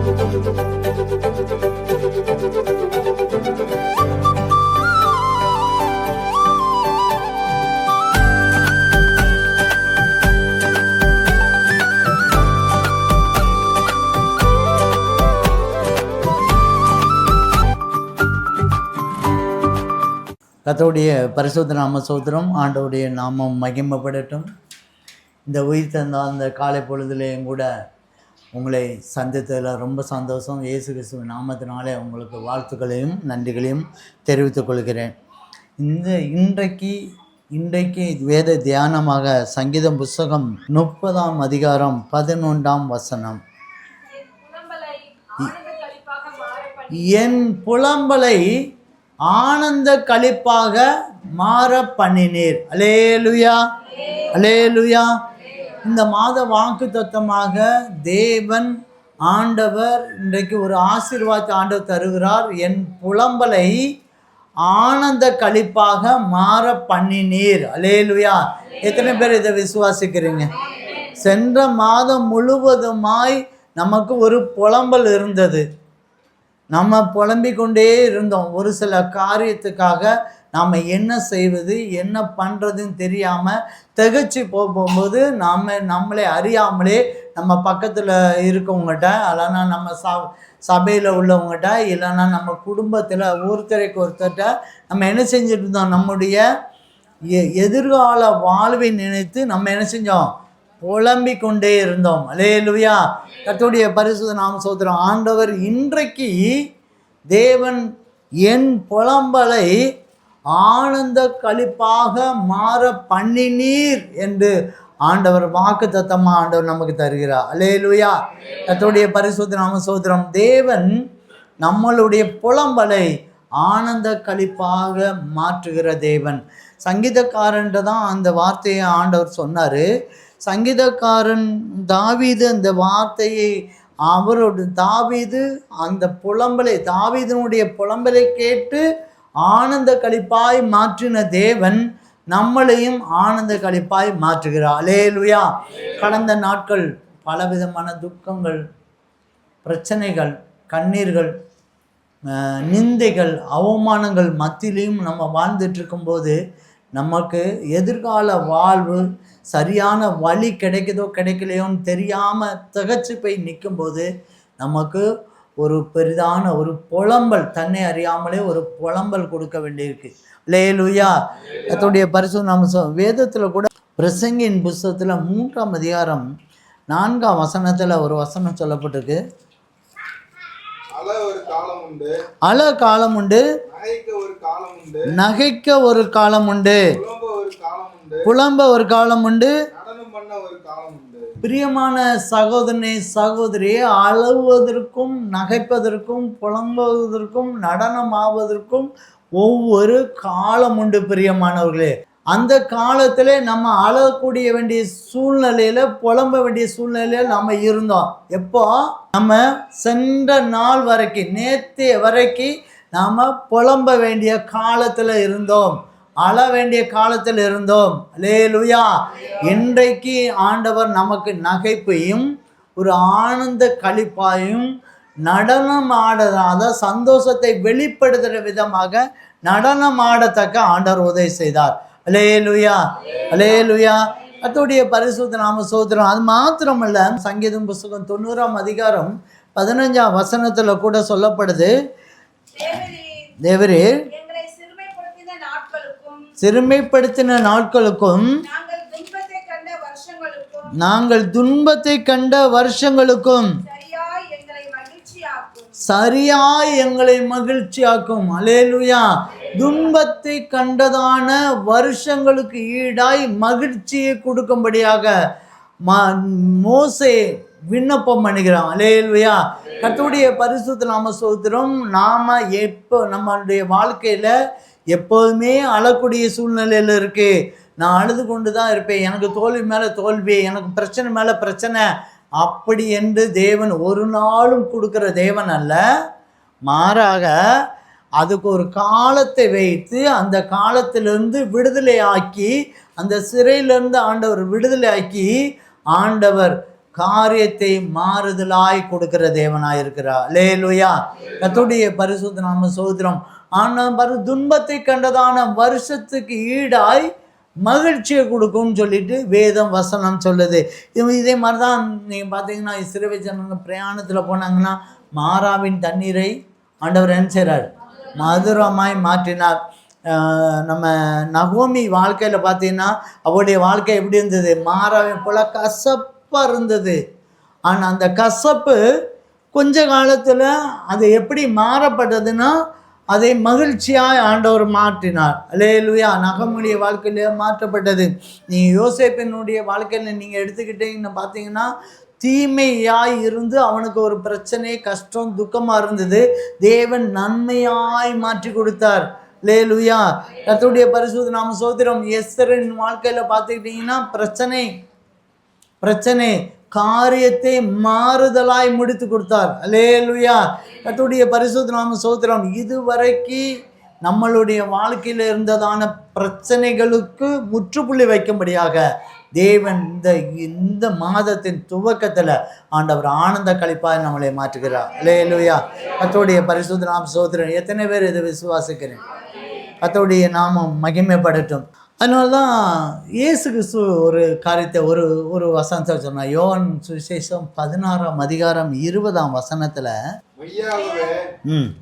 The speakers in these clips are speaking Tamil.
கர்த்தருடைய பரிசுத்த நாம ஸ்தோத்திரம். ஆண்டவருடைய நாமம் மகிமைப்படட்டும். இந்த உயிர் தந்த அந்த காலை பொழுதுலேயும் கூட உங்களை சந்தித்ததில் ரொம்ப சந்தோஷம். இயேசு கிறிஸ்துவின் நாமத்தினாலே உங்களுக்கு வாழ்த்துக்களையும் நன்றிகளையும் தெரிவித்துக் கொள்கிறேன். இன்றைக்கு வேத தியானமாக சங்கீதம் புஸ்தகம் 30ஆம் அதிகாரம் 11ஆம் வசனம். என் புலம்பலை ஆனந்த களிப்பாக மாற பண்ணினீர். அல்லேலூயா, அல்லேலூயா. இந்த மாத வாக்கு தத்தமாக தேவன் ஆண்டவர் இன்றைக்கு ஒரு ஆசீர்வாதத்தை ஆண்டவர் தருகிறார். என் புலம்பலை ஆனந்த களிப்பாக மாற பண்ணினீர். அல்லேலூயா. எத்தனை பேர் இதை விசுவாசிக்கிறீங்க? சென்ற மாதம் முழுவதுமாய் நமக்கு ஒரு புலம்பல் இருந்தது. நம்ம புலம்பிக் கொண்டே இருந்தோம். ஒரு சில காரியத்துக்காக நாம் என்ன செய்வது என்ன பண்ணுறதுன்னு தெரியாமல் திகச்சு போகும்போது நம்மளே அறியாமலே நம்ம பக்கத்தில் இருக்கவங்ககிட்ட, இல்லைன்னா நம்ம சபையில் உள்ளவங்ககிட்ட, இல்லைன்னா நம்ம குடும்பத்தில் ஒருத்தருக்கு ஒருத்தர்கிட்ட நம்ம என்ன செஞ்சுட்டு இருந்தோம்? நம்முடைய எதிர்கால வாழ்வை நினைத்து நம்ம என்ன செஞ்சோம்? புலம்பிக் கொண்டே இருந்தோம். அல்லேலூயா. கர்த்தருடைய பரிசுத்த நாம ஸ்தோத்திரம். ஆண்டவர் இன்றைக்கு தேவன் என் புலம்பலை ஆனந்த களிப்பாக மாற பண்ணினீர் என்று ஆண்டவர் வாக்கு தத்தமாக ஆண்டவர் நமக்கு தருகிறார். அல்லேலூயா. கர்த்தருடைய பரிசுத்த நாம ஸ்தோத்திரம். தேவன் நம்மளுடைய புலம்பலை ஆனந்த களிப்பாக மாற்றுகிற தேவன். சங்கீதக்காரன்ட்டு தான் அந்த வார்த்தையை ஆண்டவர் சொன்னார். சங்கீதக்காரன் தாவீது அந்த வார்த்தையை தாவீது அந்த தாவீதனுடைய புலம்பலை கேட்டு ஆனந்த களிப்பாய் மாற்றின தேவன் நம்மளையும் ஆனந்த களிப்பாய் மாற்றுகிறார். அல்லேலூயா. கடந்த நாட்கள் பலவிதமான துக்கங்கள், பிரச்சனைகள், கண்ணீர்கள், நிந்தைகள், அவமானங்கள் மத்தியிலையும் நம்ம வாழ்ந்துட்டு இருக்கும்போது நமக்கு எதிர்கால வாழ்வு சரியான வழி கிடைக்கலையோன்னு தெரியாமல் திகச்சு போய் நிற்கும்போது நமக்கு ஒரு பெரிதான ஒரு புலம்பல், தன்னை அறியாமலே ஒரு புலம்பல் கொடுக்க வேண்டியிருக்கு. அல்லேலூயா. அதோடைய பரிசு நம்ம வேதத்தில் கூட பிரசங்கின் புஸ்தகத்தில் 3ஆம் அதிகாரம் 4ஆம் வசனத்தில் ஒரு வசனம் சொல்லப்பட்டிருக்கு. அழ காலம் உண்டு, நகைக்க ஒரு காலம் உண்டு, புலம்ப ஒரு காலம் உண்டு. பிரியமான சகோதரனே சகோதரியே, அழுவதற்கும் நகைப்பதற்கும் புலம்புவதற்கும் நடனமாவதற்கும் ஒவ்வொரு காலம் உண்டு. பிரியமானவர்களே, அந்த காலத்தில் நம்ம அழக்கூடிய வேண்டிய சூழ்நிலையில், புலம்ப வேண்டிய சூழ்நிலையில் நம்ம இருந்தோம். எப்போ? நம்ம சென்ற நாள் வரைக்கும், நேற்று வரைக்கும் நாம் புலம்ப வேண்டிய காலத்தில் இருந்தோம், அழ வேண்டிய காலத்தில் இருந்தோம். அல்லேலூயா. இன்றைக்கு ஆண்டவர் நமக்கு நகைப்பையும் ஒரு ஆனந்த களிப்பாயும் நடனம் ஆடாத சந்தோஷத்தை வெளிப்படுத்துகிற விதமாக நடனம் ஆடத்தக்க ஆண்டவர் உதவி செய்தார். அல்லேலூயா, அல்லேலூயா. கர்த்தருடைய பரிசுத்த நாம ஸ்தோத்திரம். அது மாத்திரமல்ல, சங்கீதம் புஸ்தகம் 90ஆம் அதிகாரம் 15ஆம் வசனத்தில் கூட சொல்லப்படுது, தேவரே சிறுமைப்படுத்தின நாட்களுக்கும் நாங்கள் துன்பத்தை கண்ட வருஷங்களுக்கும் சரியாய் எங்களை மகிழ்ச்சியாக்கும். அல்லேலூயா. துன்பத்தை கண்டதான வருஷங்களுக்கு ஈடாய் மகிழ்ச்சியை கொடுக்கும்படியாக மோசே விண்ணப்பம் பண்ணுகிறான். அல்லேலூயா. கர்த்தருடைய பரிசுத்த நாம ஸ்தோத்திரம். நாம் நம்மளுடைய வாழ்க்கையில் எப்போதுமே அழக்கூடிய சூழ்நிலையில் இருக்குது. நான் அழுது கொண்டு தான் இருப்பேன், எனக்கு தோல்வி மேலே தோல்வி, எனக்கு பிரச்சனை மேலே பிரச்சனை, அப்படி என்று தேவன் ஒரு நாளும் கொடுக்குற தேவன் அல்ல. மாறாக அதுக்கு ஒரு காலத்தை வைத்து அந்த காலத்திலிருந்து விடுதலை ஆக்கி, அந்த சிறையிலிருந்து ஆண்டவர் விடுதலை ஆக்கி, ஆண்டவர் காரியத்தை மாறுதலாய் கொடுக்கிற தேவனாய் இருக்கிறார். அல்லேலூயா. கர்த்தருடைய பரிசுத்த நாம ஸ்தோத்திரம். ஆனால் துன்பத்தை கண்டதான வருஷத்துக்கு ஈடாய் மகிழ்ச்சியை கொடுக்கும்னு சொல்லிட்டு வேதம் வசனம் சொல்லுது. இதே மாதிரி தான் நீங்கள் பார்த்தீங்கன்னா இஸ்ரவேல் ஜனங்க பிரயாணத்தில் போனாங்கன்னா மாறாவின் தண்ணீரை ஆண்டவர் என்ன செய்கிறார்? மதுரமாய் மாற்றினார். நம்ம நகோமி வாழ்க்கையில் பார்த்தீங்கன்னா அவருடைய வாழ்க்கை எப்படி இருந்தது? மாறாவின் போல கசப்பாக இருந்தது. ஆனால் அந்த கசப்பு கொஞ்ச காலத்தில் அது எப்படி மாறப்பட்டதுன்னா அதை மகிழ்ச்சியாக ஆண்டவர் மாற்றினார். அல்லேலூயா. நகமுடைய வாழ்க்கையில மாற்றப்பட்டது. நீங்கள் யோசேப்பினுடைய வாழ்க்கையில் நீங்கள் எடுத்துக்கிட்டீங்கன்னு பார்த்தீங்கன்னா தீமையாய் இருந்து அவனுக்கு ஒரு பிரச்சனை, கஷ்டம், துக்கமாக இருந்தது. தேவன் நன்மையாய் மாற்றி கொடுத்தார். அல்லேலூயா. கர்த்தருடைய பரிசுத்த நாம ஸ்தோத்திரம். எஸ்தரின் வாழ்க்கையில் பார்த்துக்கிட்டிங்கன்னா பிரச்சனை காரியத்தை மாறுதலாய் முடித்து கொடுத்தார். அல்லேலூயா. கர்த்தருடைய பரிசுத்த நாம ஸ்தோத்திரம். இதுவரைக்கு நம்மளுடைய வாழ்க்கையில் இருந்ததான பிரச்சனைகளுக்கு முற்றுப்புள்ளி வைக்கும்படியாக தேவன் இந்த மாதத்தின் துவக்கத்தில் ஆண்டவர் ஆனந்த களிப்பாய் நம்மளை மாற்றுகிறார். அல்லேலூயா. கர்த்தருடைய பரிசுத்த நாம ஸ்தோத்திரம். எத்தனை பேர் இதை விசுவாசிக்கிறேன்? கர்த்தருடைய நாமம் மகிமைப்படட்டும். அதனால தான் இயேசு கிறிஸ்து ஒரு காரியத்தை ஒரு வசனத்தை சொன்னார். யோவான் சுவிசேஷம் 16ஆம் அதிகாரம் 20ஆம் வசனத்தில்,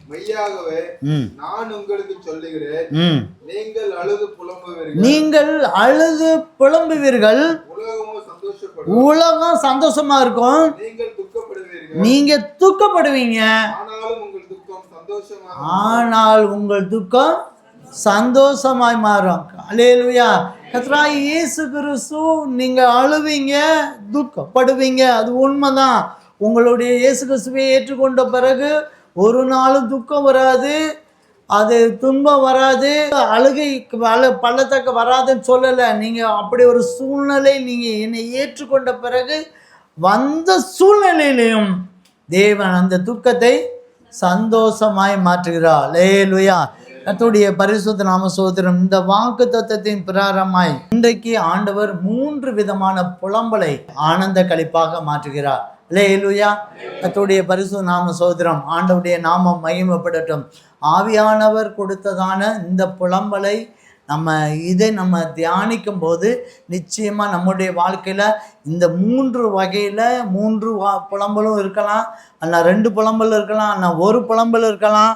மெய்யாகவே நான் உங்களுக்கு சொல்லுகிறேன், நீங்கள் அழுது புலம்புவீர்கள், உலகம் சந்தோஷமா இருக்கும், நீங்க துக்கப்படுவீங்க, ஆனால் உங்கள் துக்கம் சந்தோஷமாய் மாறும். அல்லேலூயா. கர்த்தராகிய இயேசு கிறிஸ்து நீங்க அழுவீங்க, துக்கப்படுவீங்க, அது உண்மைதான். உங்களுடைய இயேசு கிறிஸ்துவை ஏற்றுக்கொண்ட பிறகு ஒரு நாளும் துக்கம் வராது, அது துன்பம் வராது, அழுகை பள்ளத்தக்க வராதுன்னு சொல்லலை. நீங்கள் அப்படி ஒரு சூழ்நிலை நீங்கள் என்னை ஏற்றுக்கொண்ட பிறகு வந்த சூழ்நிலையிலையும் தேவன் அந்த துக்கத்தை சந்தோஷமாய் மாற்றுகிறார். அல்லேலூயா. கர்த்தருடைய பரிசுத்த நாம ஸ்தோத்திரம். இந்த வாக்கு தத்தத்தின் பிரகாரமாய் இன்றைக்கு ஆண்டவர் 3 விதமான புலம்பலை ஆனந்த களிப்பாக மாற்றுகிறார். அல்லேலூயா. கர்த்தருடைய பரிசுத்த நாம ஸ்தோத்திரம். ஆண்டவருடைய நாமம் மகிமைப்படட்டும். ஆவியானவர் கொடுத்ததான இந்த புலம்பலை நம்ம தியானிக்கும் போது நிச்சயமாக நம்முடைய வாழ்க்கையில் இந்த 3 வகையில் 3 புலம்பலும் இருக்கலாம், அல்ல 2 புலம்பல் இருக்கலாம், அல்ல 1 புலம்பல் இருக்கலாம்.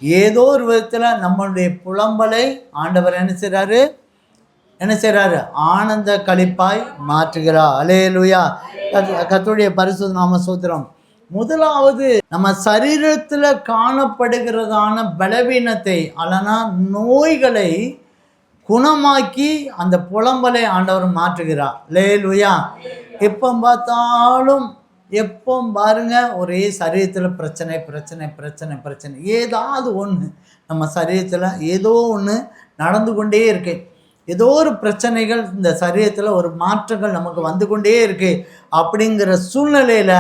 ஏதோ ஒரு விதத்தில் நம்மளுடைய புலம்பலை ஆண்டவர் என்ன செய்கிறாரு? ஆனந்த களிப்பாய் மாற்றுகிறார். அல்லேலூயா. கர்த்தருடைய பரிசுத்த நாம ஸ்தோத்திரம். முதலாவது நம்ம சரீரத்தில் காணப்படுகிறதான பலவீனத்தை அல்லனா நோய்களை குணமாக்கி அந்த புலம்பலை ஆண்டவர் மாற்றுகிறார். அல்லேலூயா. எப்போ பாருங்க ஒரே சரீரத்தில் பிரச்சனை ஏதாவது ஒன்று நம்ம சரீரத்தில் ஏதோ ஒன்று நடந்து கொண்டே இருக்கு. ஏதோ ஒரு பிரச்சனைகள் இந்த சரீரத்தில் ஒரு மாற்றங்கள் நமக்கு வந்து கொண்டே இருக்கு. அப்படிங்கிற சூழ்நிலையில்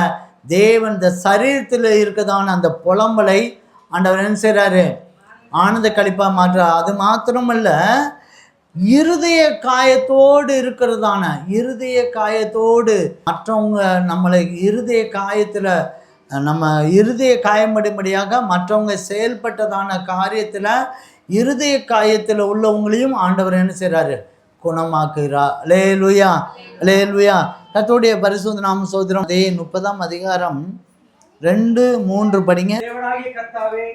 தேவன் இந்த சரீரத்தில் இருக்கதான அந்த புலம்பலை ஆண்டவர் என்ன செய்கிறாரு? ஆனந்த களிப்பாக மாற்றுறார். அது மாத்திரமல்ல, இருதய காயத்தோடு இருக்கிறதான மற்றவங்க நம்மளை இருதய காயமடைம்படியாக மற்றவங்க செயல்பட்டதான காரியத்தில் இருதய காயத்தில் உள்ளவங்களையும் ஆண்டவர் என்ன செய்கிறாரு? குணமாக்குகிறார். அல்லேலூயா. அல்லேலூயா. கர்த்தருடைய பரிசுத்த நாம ஸ்தோத்திரம். அதே 30ஆம் அதிகாரம் 2-3 படிங்க. தேவனாகிய கர்த்தாவே,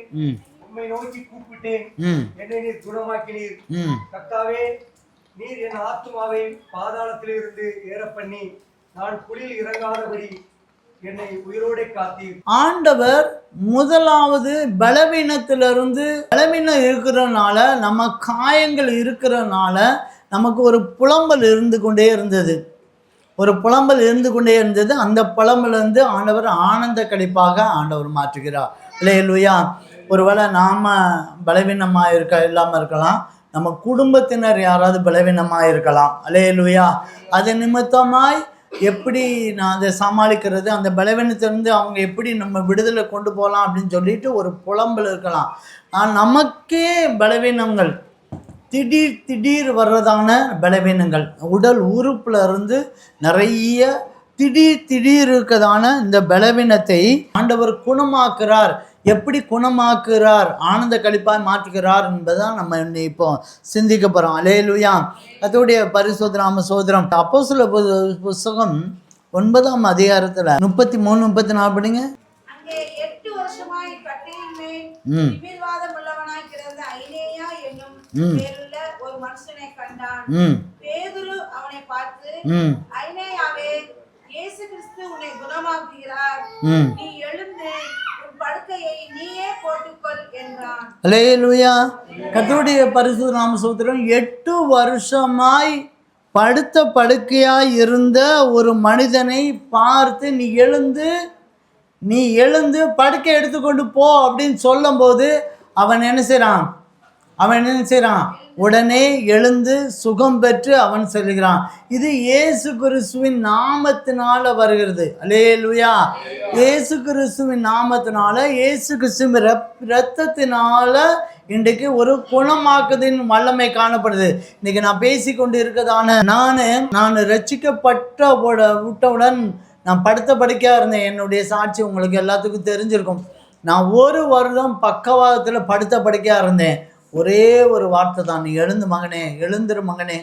உம்மை நோக்கி கூப்பிட்டேன், என்னை நீர் குணமாக்கினீர். கர்த்தாவே, நீர் என் ஆத்துமாவை பாதாளத்திலிருந்து ஏற பண்ணி நான் குழியில் இறங்காதபடி என்னை உயிரோடே காத்தீர். ஆண்டவர் முதலாவது பலவீனம் இருக்கிறனால, நம்ம காயங்கள் இருக்கிறனால நமக்கு ஒரு புலம்பல் இருந்து கொண்டே இருந்தது. அந்த புலம்பிலிருந்து ஆண்டவர் ஆனந்த களிப்பாக ஆண்டவர் மாற்றுகிறார். அல்லேலூயா. ஒருவேளை நாம் பலவீனமாக இல்லாமல் இருக்கலாம், நம்ம குடும்பத்தினர் யாராவது பலவீனமாக இருக்கலாம். அல்லேலூயா. அது நிமித்தமாய் எப்படி நான் அதை சமாளிக்கிறது, அந்த பலவீனத்திலிருந்து அவங்க எப்படி நம்ம விடுதலை கொண்டு போகலாம் அப்படின்னு சொல்லிட்டு ஒரு புலம்பல் இருக்கலாம். நமக்கே பலவீனங்கள் திடீர் வர்றதான பலவீனங்கள், உடல் உறுப்புல இருந்து நிறைய திடீருக்கதான இந்த பலவீனத்தை ஆண்டவர் குணமாக்குறார். எப்படி குணமாக்குறார், ஆனந்த களிப்பாய் மாற்றுகிறார் என்பதான் நம்ம இப்போ சிந்திக்க போகிறோம். அல்லேலூயா. அதோடைய பரிசுத்த நாம சோதரம். அப்போஸ்தலர் புஸ்தகம் 9ஆம் அதிகாரத்தில் 33, 34 படிங்க. அங்கே 8 வருஷமாய் கட்டிலின் மேல் திமிர்வாதம் உள்ளவனாய் கிடந்த ஐனேயா என்னும் பேருள்ள ஒரு மனுஷனை கண்டான். பேதுரு அவனை பார்த்து, ஐனேயாவே, இயேசு கிறிஸ்து உன்னை குணமாக்குகிறார். நீ எழுந்து உன் படுக்கையை நீயே போட்டுக்கொள் என்றான். அல்லேலூயா. கர்த்தருடைய பரிசுத்த நாம ஸ்தோத்திரம். 8 வருஷமாய் படுத்த படுக்கையாய் இருந்த ஒரு மனிதனை பார்த்து நீ எழுந்து படுக்கை எடுத்துக்கொண்டு போ அப்படின்னு சொல்லும்போது அவன் என்ன செய்கிறான்? உடனே எழுந்து சுகம் பெற்று அவன் செல்கிறான். இது இயேசு கிறிஸ்துவின் நாமத்தினால வருகிறது. அல்லேலூயா. இயேசு கிறிஸ்துவின் நாமத்தினால, இயேசு கிறிஸ்துவின் இரத்தத்தினால இன்றைக்கு ஒரு குணமாக்குதின் வல்லமை காணப்படுது. இன்னைக்கு நான் பேசிக்கொண்டு இருக்கதான நான் விட்டவுடன் நான் படுத்த படுக்கையாக இருந்தேன். என்னுடைய சாட்சி உங்களுக்கு எல்லாத்துக்கும் தெரிஞ்சிருக்கும். நான் 1 வருடம் பக்கவாதத்தில் படுத்த படுக்கையாக இருந்தேன். ஒரே ஒரு வார்த்தை தான், நீ எழுந்து மகனே, எழுந்துரு மகனே,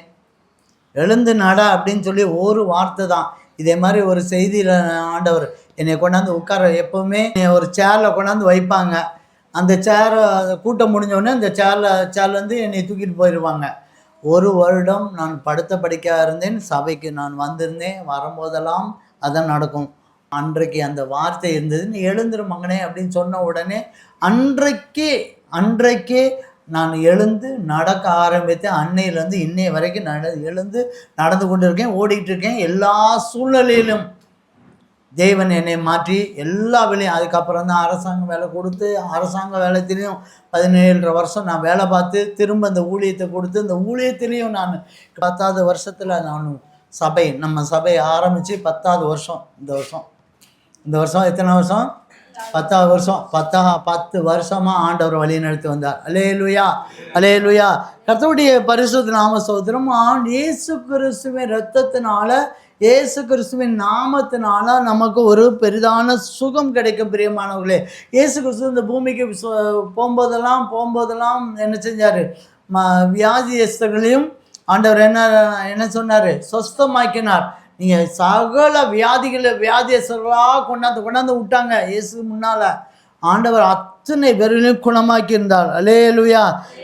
எழுந்து நட அப்படின்னு சொல்லி ஒரு வார்த்தை தான். இதே மாதிரி ஒரு செய்தியில் ஆண்டவர் என்னை கொண்டாந்து உட்கார, எப்போவுமே ஒரு சேரில் கொண்டாந்து வைப்பாங்க. அந்த சேரை கூட்டம் முடிஞ்சோடனே அந்த சேர்லேருந்து என்னை தூக்கிட்டு போயிடுவாங்க. 1 வருடம் நான் படுத்த படிக்கையாக இருந்தேன். சபைக்கு நான் வந்திருந்தேன். வரும்போதெல்லாம் அதான் நடக்கும். அன்றைக்கு அந்த வார்த்தை இருந்தது, நீ எழுந்துரு மகனே அப்படின்னு சொன்ன உடனே அன்றைக்கே நான் எழுந்து நடக்க ஆரம்பித்தேன். அன்னையிலேருந்து இன்னைய வரைக்கும் எழுந்து நடந்து கொண்டு இருக்கேன், ஓடிக்கிட்டு இருக்கேன். எல்லா சூழ்நிலையிலும் தேவன் என்னை மாற்றி எல்லா வேலையும், அதுக்கப்புறம் தான் அரசாங்க வேலை கொடுத்து, அரசாங்க வேலைத்திலையும் 17.5 வருஷம் நான் வேலை பார்த்து, திரும்ப அந்த ஊழியத்தை கொடுத்து, இந்த ஊழியத்திலையும் நான் 10வது வருஷத்தில் நான் நம்ம சபை ஆரம்பித்து 10வது வருஷம். இந்த வருஷம் எத்தனை வருஷம்? 10வது வருஷம். 10 வருஷமாக ஆண்டவர் வழி நடத்தி வந்தார். அல்லேலூயா. அல்லேலூயா. கர்த்தருடைய பரிசுத்த நாம ஸ்தோத்திரம். இயேசு கிறிஸ்துவின் இரத்தத்தினால, இயேசு கிறிஸ்துவின் நாமத்தினால நமக்கு ஒரு பெரிதான சுகம் கிடைக்கும். பிரியமானவர்களே, இயேசு கிறிஸ்து இந்த பூமிக்கு போகும்போதெல்லாம் என்ன செஞ்சார்? வியாதியஸ்தர்களையும் ஆண்டவர் என்ன சொன்னார்? சொஸ்தமாக்கினார். நீங்கள் சகல வியாதியஸ்தர்களாக கொண்டாந்து விட்டாங்க. இயேசு முன்னால் ஆண்டவர் அத்தனை பேரையும் குணமாக்கி இருந்தார். அல்லேலூயா.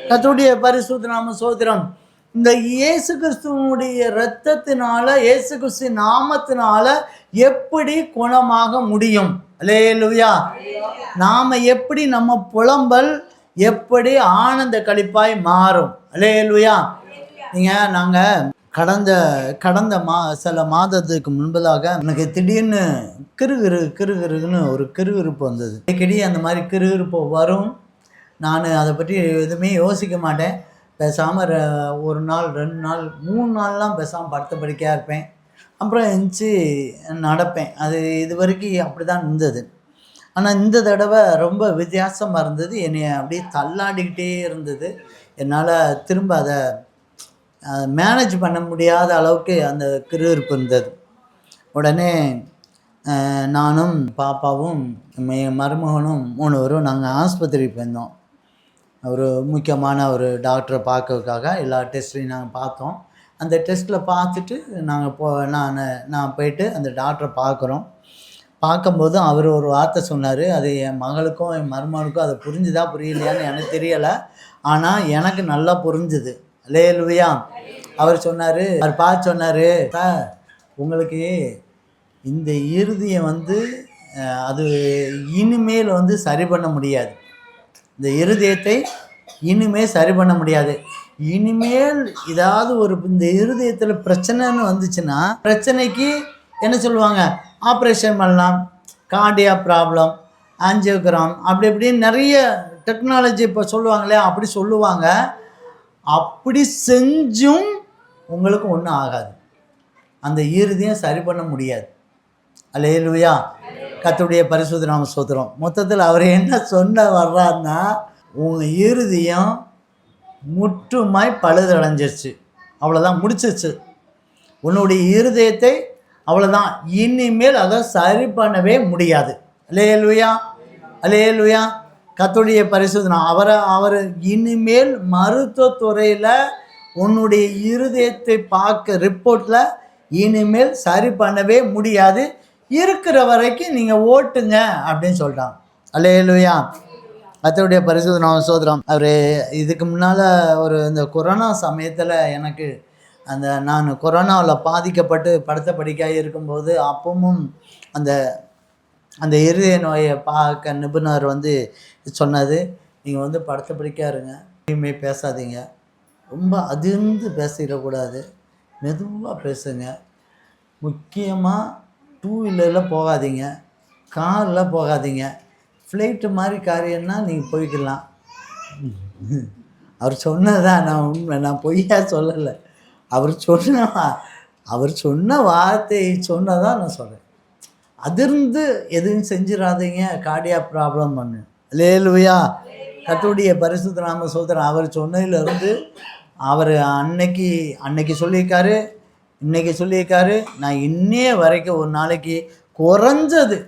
கர்த்தருடைய பரிசுத்த நாம ஸ்தோத்திரம். இந்த இயேசு கிறிஸ்துவனுடைய இரத்தத்தினால, இயேசு கிறிஸ்து நாமத்தினால எப்படி குணமாக முடியும்? அல்லேலூயா. நாம் எப்படி, நம்ம புலம்பல் எப்படி ஆனந்த களிப்பாய் மாறும்? அல்லேலூயா. நாங்கள் கடந்த சில மாதத்துக்கு முன்பதாக எனக்கு திடீர்னு கிருகிருன்னு ஒரு கிருகிருப்பு வந்தது. அடிக்கடி அந்த மாதிரி கிருகிருப்பு வரும். நான் அதை பற்றி எதுவுமே யோசிக்க மாட்டேன். பேசாமல் 1 நாள் 2 நாள் 3 நாள்லாம் பேசாமல் படுத்த படுக்கையாக இருப்பேன். அப்புறம் எழுந்துச்சி நடப்பேன். அது இது வரைக்கும் அப்படி தான் இருந்தது. ஆனால் இந்த தடவை ரொம்ப வித்தியாசமாக இருந்தது. என்னை அப்படியே தள்ளாடிக்கிட்டே இருந்தது. என்னால் திரும்ப அதை மேனேஜ் பண்ண முடியாத அளவுக்கு அந்த கிருகிருப்பு இருந்தது. உடனே நானும் பாப்பாவும் மருமகனும் 3 பேரும் நாங்கள் ஆஸ்பத்திரிக்கு போயிருந்தோம். ஒரு முக்கியமான ஒரு டாக்டரை பார்க்கறதுக்காக எல்லா டெஸ்ட்டையும் நாங்கள் பார்த்தோம். அந்த டெஸ்ட்டில் பார்த்துட்டு நான் போயிட்டு அந்த டாக்டரை பார்க்கும்போது அவர் ஒரு வார்த்தை சொன்னார். அது என் மகளுக்கும் என் மருமகனுக்கும் அது புரிஞ்சுதா புரியலையான்னு எனக்கு தெரியலை. ஆனால் எனக்கு நல்லா புரிஞ்சுது. அல்லேலூயா. அவர் பார்த்து சொன்னார், சார், உங்களுக்கு இந்த இருதயம் அது இனிமேல் சரி பண்ண முடியாது. இந்த இருதயத்தை இனிமேல் சரி பண்ண முடியாது. இனிமேல் ஏதாவது இந்த இருதயத்தில் பிரச்சனைன்னு வந்துச்சுன்னா, பிரச்சனைக்கு என்ன சொல்லுவாங்க? ஆப்ரேஷன் பண்ணலாம், கார்டியா ப்ராப்ளம், ஆஞ்சியோகிராம், அப்படி இப்படின்னு நிறைய டெக்னாலஜி இப்போ சொல்லுவாங்களே, அப்படி சொல்லுவாங்க. அப்படி செஞ்சும் உங்களுக்கு ஒன்றும் ஆகாது. அந்த இருதயம் சரி பண்ண முடியாது. அல்லேலூயா. கர்த்தருடைய பரிசுத்த நாம ஸ்தோத்திரம். மொத்தத்தில் அவர் என்ன வர்றாருன்னா, உங்கள் இருதயம் முற்றுமாய் பழுதடைஞ்சிருச்சு, அவ்வளோதான், முடிச்சிருச்சு. உன்னுடைய இருதயத்தை அவ்வளோதான். இனிமேல் அதை சரி பண்ணவே முடியாது. அல்லேலூயா, அல்லேலூயா. கர்த்தருடைய பரிசுத்த நாமம். அவர் இனிமேல் மருத்துவத்துறையில் உன்னுடைய இருதயத்தை பார்க்க ரிப்போர்ட்டில் இனிமேல் சரி பண்ணவே முடியாது, இருக்கிற வரைக்கும் நீங்கள் ஓட்டுங்க அப்படின்னு சொல்லிட்டாங்க. அல்லேலூயா. கர்த்தருடைய பரிசுத்த நாமம் ஸ்தோத்திரம். அவர் இதுக்கு முன்னால் இந்த கொரோனா சமயத்தில் எனக்கு நான் கொரோனாவில் பாதிக்கப்பட்டு படுத்த படிக்காக இருக்கும்போது அப்பவும் அந்த இருதய நோயை பார்க்க நிபுணர் சொன்னது, நீங்கள் படுத்த படிக்காக இருங்க, எதுவுமே பேசாதீங்க, ரொம்ப அதிர்ந்து பேசிடக்கூடாது, மெதுவாக பேசுங்க, முக்கியமாக 2 வீலரில் போகாதீங்க, காரில் போகாதீங்க, ஃப்ளைட்டு மாதிரி காரியம்னா நீங்கள் போய்க்கலாம். அவர் சொன்னதான் நான் உண்மை, நான் பொய்யா சொல்லலை. அவர் சொன்ன வார்த்தையை சொன்னதான் நான் சொல்கிறேன். அதிர்ந்து எதுவும் செஞ்சிடாதீங்க, கார்டியா ப்ராப்ளம் பண்ணு. அல்லேலூயா. கர்த்தருடைய பரிசுத்த நாம ஸ்தோத்திரம். அவர் சொன்னதிலிருந்து அவர் அன்னைக்கு சொல்லியிருக்காரு, இன்னைக்கு சொல்லியிருக்காரு. நான் இன்னைய வரைக்கும் ஒரு நாளைக்கு குறைஞ்சது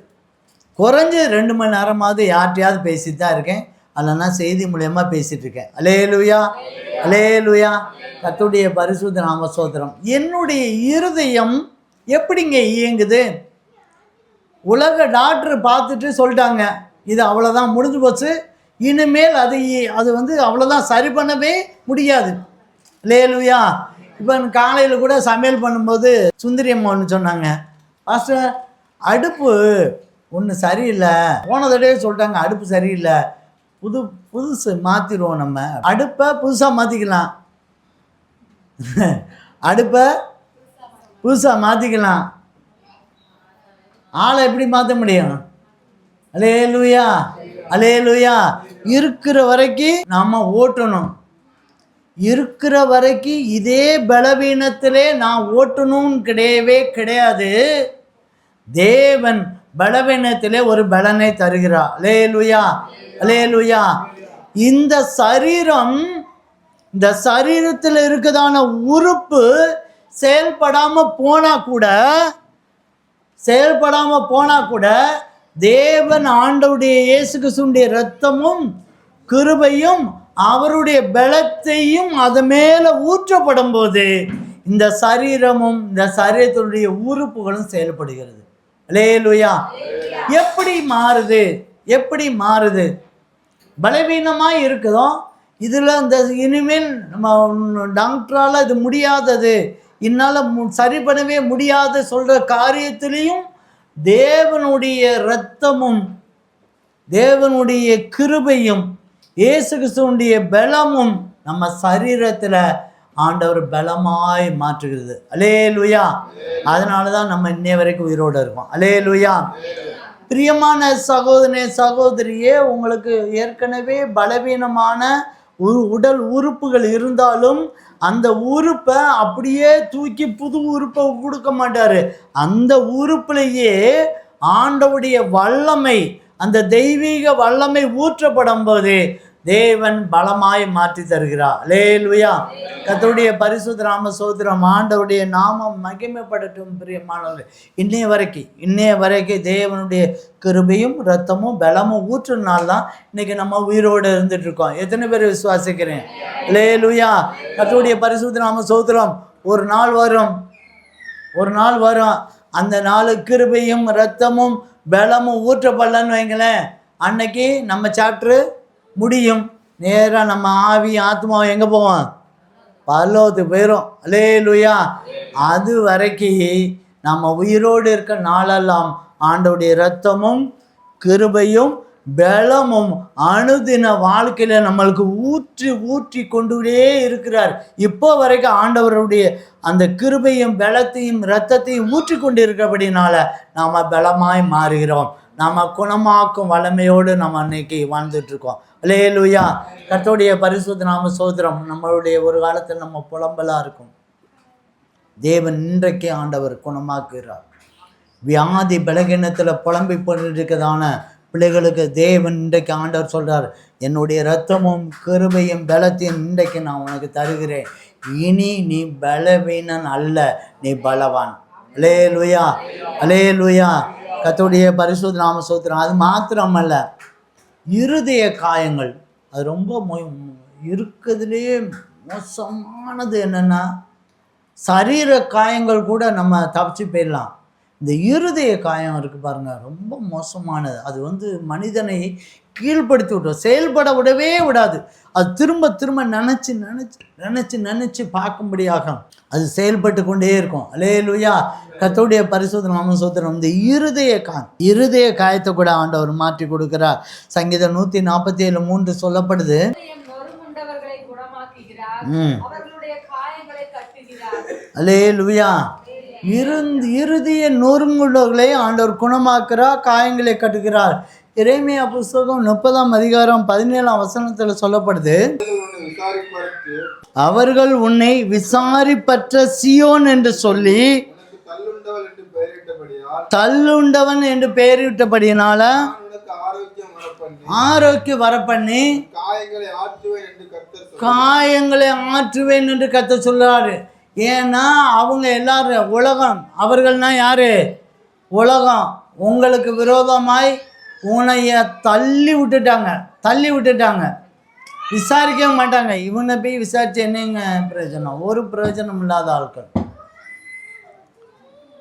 2 மணி நேரமாவது யார்கிட்டையாவது பேசிட்டு தான் இருக்கேன். அல்லனா செய்தி மூலயமா பேசிகிட்டு இருக்கேன். அல்லேலூயா, அல்லேலூயா. கர்த்தருடைய பரிசுத்த நாம ஸ்தோத்திரம். என்னுடைய இருதயம் எப்படிங்க இயங்குது? உலக டாக்டர் பார்த்துட்டு சொல்லிட்டாங்க, இது அவ்வளோதான், முடிஞ்சு போச்சு, இனிமேல் அது அவ்வளோதான், சரி பண்ணவே முடியாது. அல்லேலூயா. இப்போ காலையில் கூட சமையல் பண்ணும்போது சுந்தரி அம்மா ஒன்று சொன்னாங்க, பாஸ்டர் அடுப்பு ஒன்று சரியில்லை, போன தடவை சொல்லிட்டாங்க அடுப்பு சரியில்லை, புதுசு மாற்றிடுவோம், நம்ம அடுப்பை புதுசாக மாற்றிக்கலாம், அடுப்பை புதுசாக மாற்றிக்கலாம், ஆளை எப்படி மாற்ற முடியும்? அல்லேலூயா, அல்லேலூயா. இருக்கிற வரைக்கும் நாம் ஓட்டணும், இருக்கிற வரைக்கும் இதே பலவீனத்திலே நான் ஓட்டணும்னு கிடையாது. தேவன் பலவீனத்திலே ஒரு பலனை தருகிறார். அல்லேலூயா, அல்லேலூயா. இந்த சரீரத்தில் இருக்குதான உறுப்பு செயல்படாமல் போனால் கூட தேவன் ஆண்டவருடைய இயேசு கிறிஸ்துவின் இரத்தமும் கிருபையும் அவருடைய பலத்தையும் அது மேலே ஊற்றப்படும் போது இந்த சரீரமும் இந்த சரீரத்தினுடைய உறுப்புகளும் செயல்படுகிறது. அல்லேலூயா. எப்படி மாறுது? பலவீனமாக இருக்குதோ இதில் இனிமேல் நம்ம டாக்டரால் இது முடியாதது, என்னால் சரி பண்ணவே முடியாது சொல்கிற காரியத்திலையும் தேவனுடைய இரத்தமும் தேவனுடைய கிருபையும் இயேசு கிறிஸ்துவினுடைய பலமும் நம்ம சரீரத்தில் ஆண்டவர் பலமாய் மாற்றுகிறது. அல்லேலூயா. அதனால தான் நம்ம இன்னைய வரைக்கும் உயிரோடு இருக்கோம். அல்லேலூயா. பிரியமான சகோதரனே சகோதரியே, உங்களுக்கு ஏற்கனவே பலவீனமான உடல் உறுப்புகள் இருந்தாலும் அந்த உறுப்பை அப்படியே தூக்கி புது உறுப்பை கொடுக்க மாட்டார். அந்த உறுப்புலேயே ஆண்டவுடைய வல்லமை, அந்த தெய்வீக வல்லமை ஊற்றப்படும் போது தேவன் பலமாய் மாற்றி தருகிறார். அல்லேலூயா. கர்த்தருடைய பரிசுத்த நாம ஸ்தோத்திரம். ஆண்டவருடைய நாமம் மகிமைப்படட்டும். பிரியமானவர்களே, இன்னைய வரைக்கும் தேவனுடைய கிருபையும் இரத்தமும் பலமும் ஊற்றுனால்தான் இன்னைக்கு நம்ம உயிரோடு இருந்துட்டு இருக்கோம். எத்தனை பேர் விசுவாசிக்கிறேன்? அல்லேலூயா. கர்த்தருடைய பரிசுத்த நாம ஸ்தோத்திரம். ஒரு நாள் வரும், அந்த நாள் கிருபையும் இரத்தமும் பலமும் ஊற்றப்படலன்னு வைங்களேன், அன்னைக்கு நம்ம சாப்டரு முடியும். நேராக நம்ம ஆவி ஆத்மாவும் எங்கே போவோம்? பரலோகத்துக்கு போயிடும். அல்லேலூயா. அது வரைக்கும் நம்ம உயிரோடு இருக்க நாளெல்லாம் ஆண்டவருடைய இரத்தமும் கிருபையும் பலமும் அனுதின வாழ்க்கையில் நம்மளுக்கு ஊற்றி கொண்டுடே இருக்கிறார். இப்போ வரைக்கும் ஆண்டவருடைய அந்த கிருபையும் பலத்தையும் இரத்தத்தையும் ஊற்றி கொண்டு இருக்கிறபடினால நாம் பலமாய் மாறுகிறோம். நாம் குணமாக்கும் வல்லமையோடு நம்ம இன்னைக்கு வாழ்ந்துட்டுருக்கோம். அல்லேலூயா. கர்த்தருடைய பரிசுத்த நாம ஸ்தோத்திரம். நம்மளுடைய ஒரு காலத்தில் நம்ம புலம்பலாக இருக்கும், தேவன் இன்றைக்கே ஆண்டவர் குணமாக்குகிறார். வியாதி பலகீனத்தில் புலம்பி கொண்டிருக்கிறதான பிள்ளைகளுக்கு தேவன் இன்றைக்கு ஆண்டவர் சொல்கிறார், என்னுடைய இரத்தமும் கிருபையும் பலத்தையும் இன்றைக்கு நான் உனக்கு தருகிறேன். இனி நீ பலவீனன் அல்ல, நீ பலவான். அல்லேலூயா, அல்லேலூயா. கர்த்தருடைய பரிசுத்த நாம ஸ்தோத்திரம். அது மாத்திரமல்ல, இருதய காயங்கள் அது ரொம்ப இருக்கிறதுலேயே மோசமானது. என்னென்னா, சரீர காயங்கள் கூட நம்ம தப்பிச்சு போயிடலாம். இந்த இருதய காயம் இருக்குது பாருங்கள், ரொம்ப மோசமானது. அது மனிதனை கீழ்ப்படுத்தி விட்டோம், செயல்பட விடவே விடாது. அது திரும்ப திரும்ப நினச்சி நினச்சி நினச்சி நினச்சி பார்க்கும்படியாக அது செயல்பட்டு கொண்டே இருக்கும். அல்லேலூயா, கர்த்தருடைய பரிசுத்த நாம ஸ்தோத்திரம். இந்த இருதய காயத்தை கூட ஆண்டவர் மாற்றி கொடுக்கிறார். சங்கீதம் 147:3 சொல்லப்படுது. அல்லேலூயா, இருதய நொறுங்குள்ளவர்களை ஆண்டவர் குணமாக்குறார், காயங்களை கட்டுகிறார். எரேமியா புஸ்தகம் 30:17 சொல்லப்படுது. அவர்கள் உன்னை விசாரிப்பற்ற சியோன் என்று சொல்லி தள்ளுண்டவன் என்று பெயரிட்டபடியினால ஆரோக்கியம் வரப்பண்ணி காயங்களை ஆற்றுவேன் என்று கர்த்தர் சொல்றாரு. ஏன்னா அவங்க எல்லாரும் உலகம், அவர்கள்னா யாரு? உலகம். உங்களுக்கு விரோதமாய் உன்னைய தள்ளி விட்டுட்டாங்க, விசாரிக்க மாட்டாங்க. இவனை போய் விசாரிச்சு என்னங்க பிரயோஜனம்? ஒரு பிரயோஜனம் இல்லாத ஆட்கள்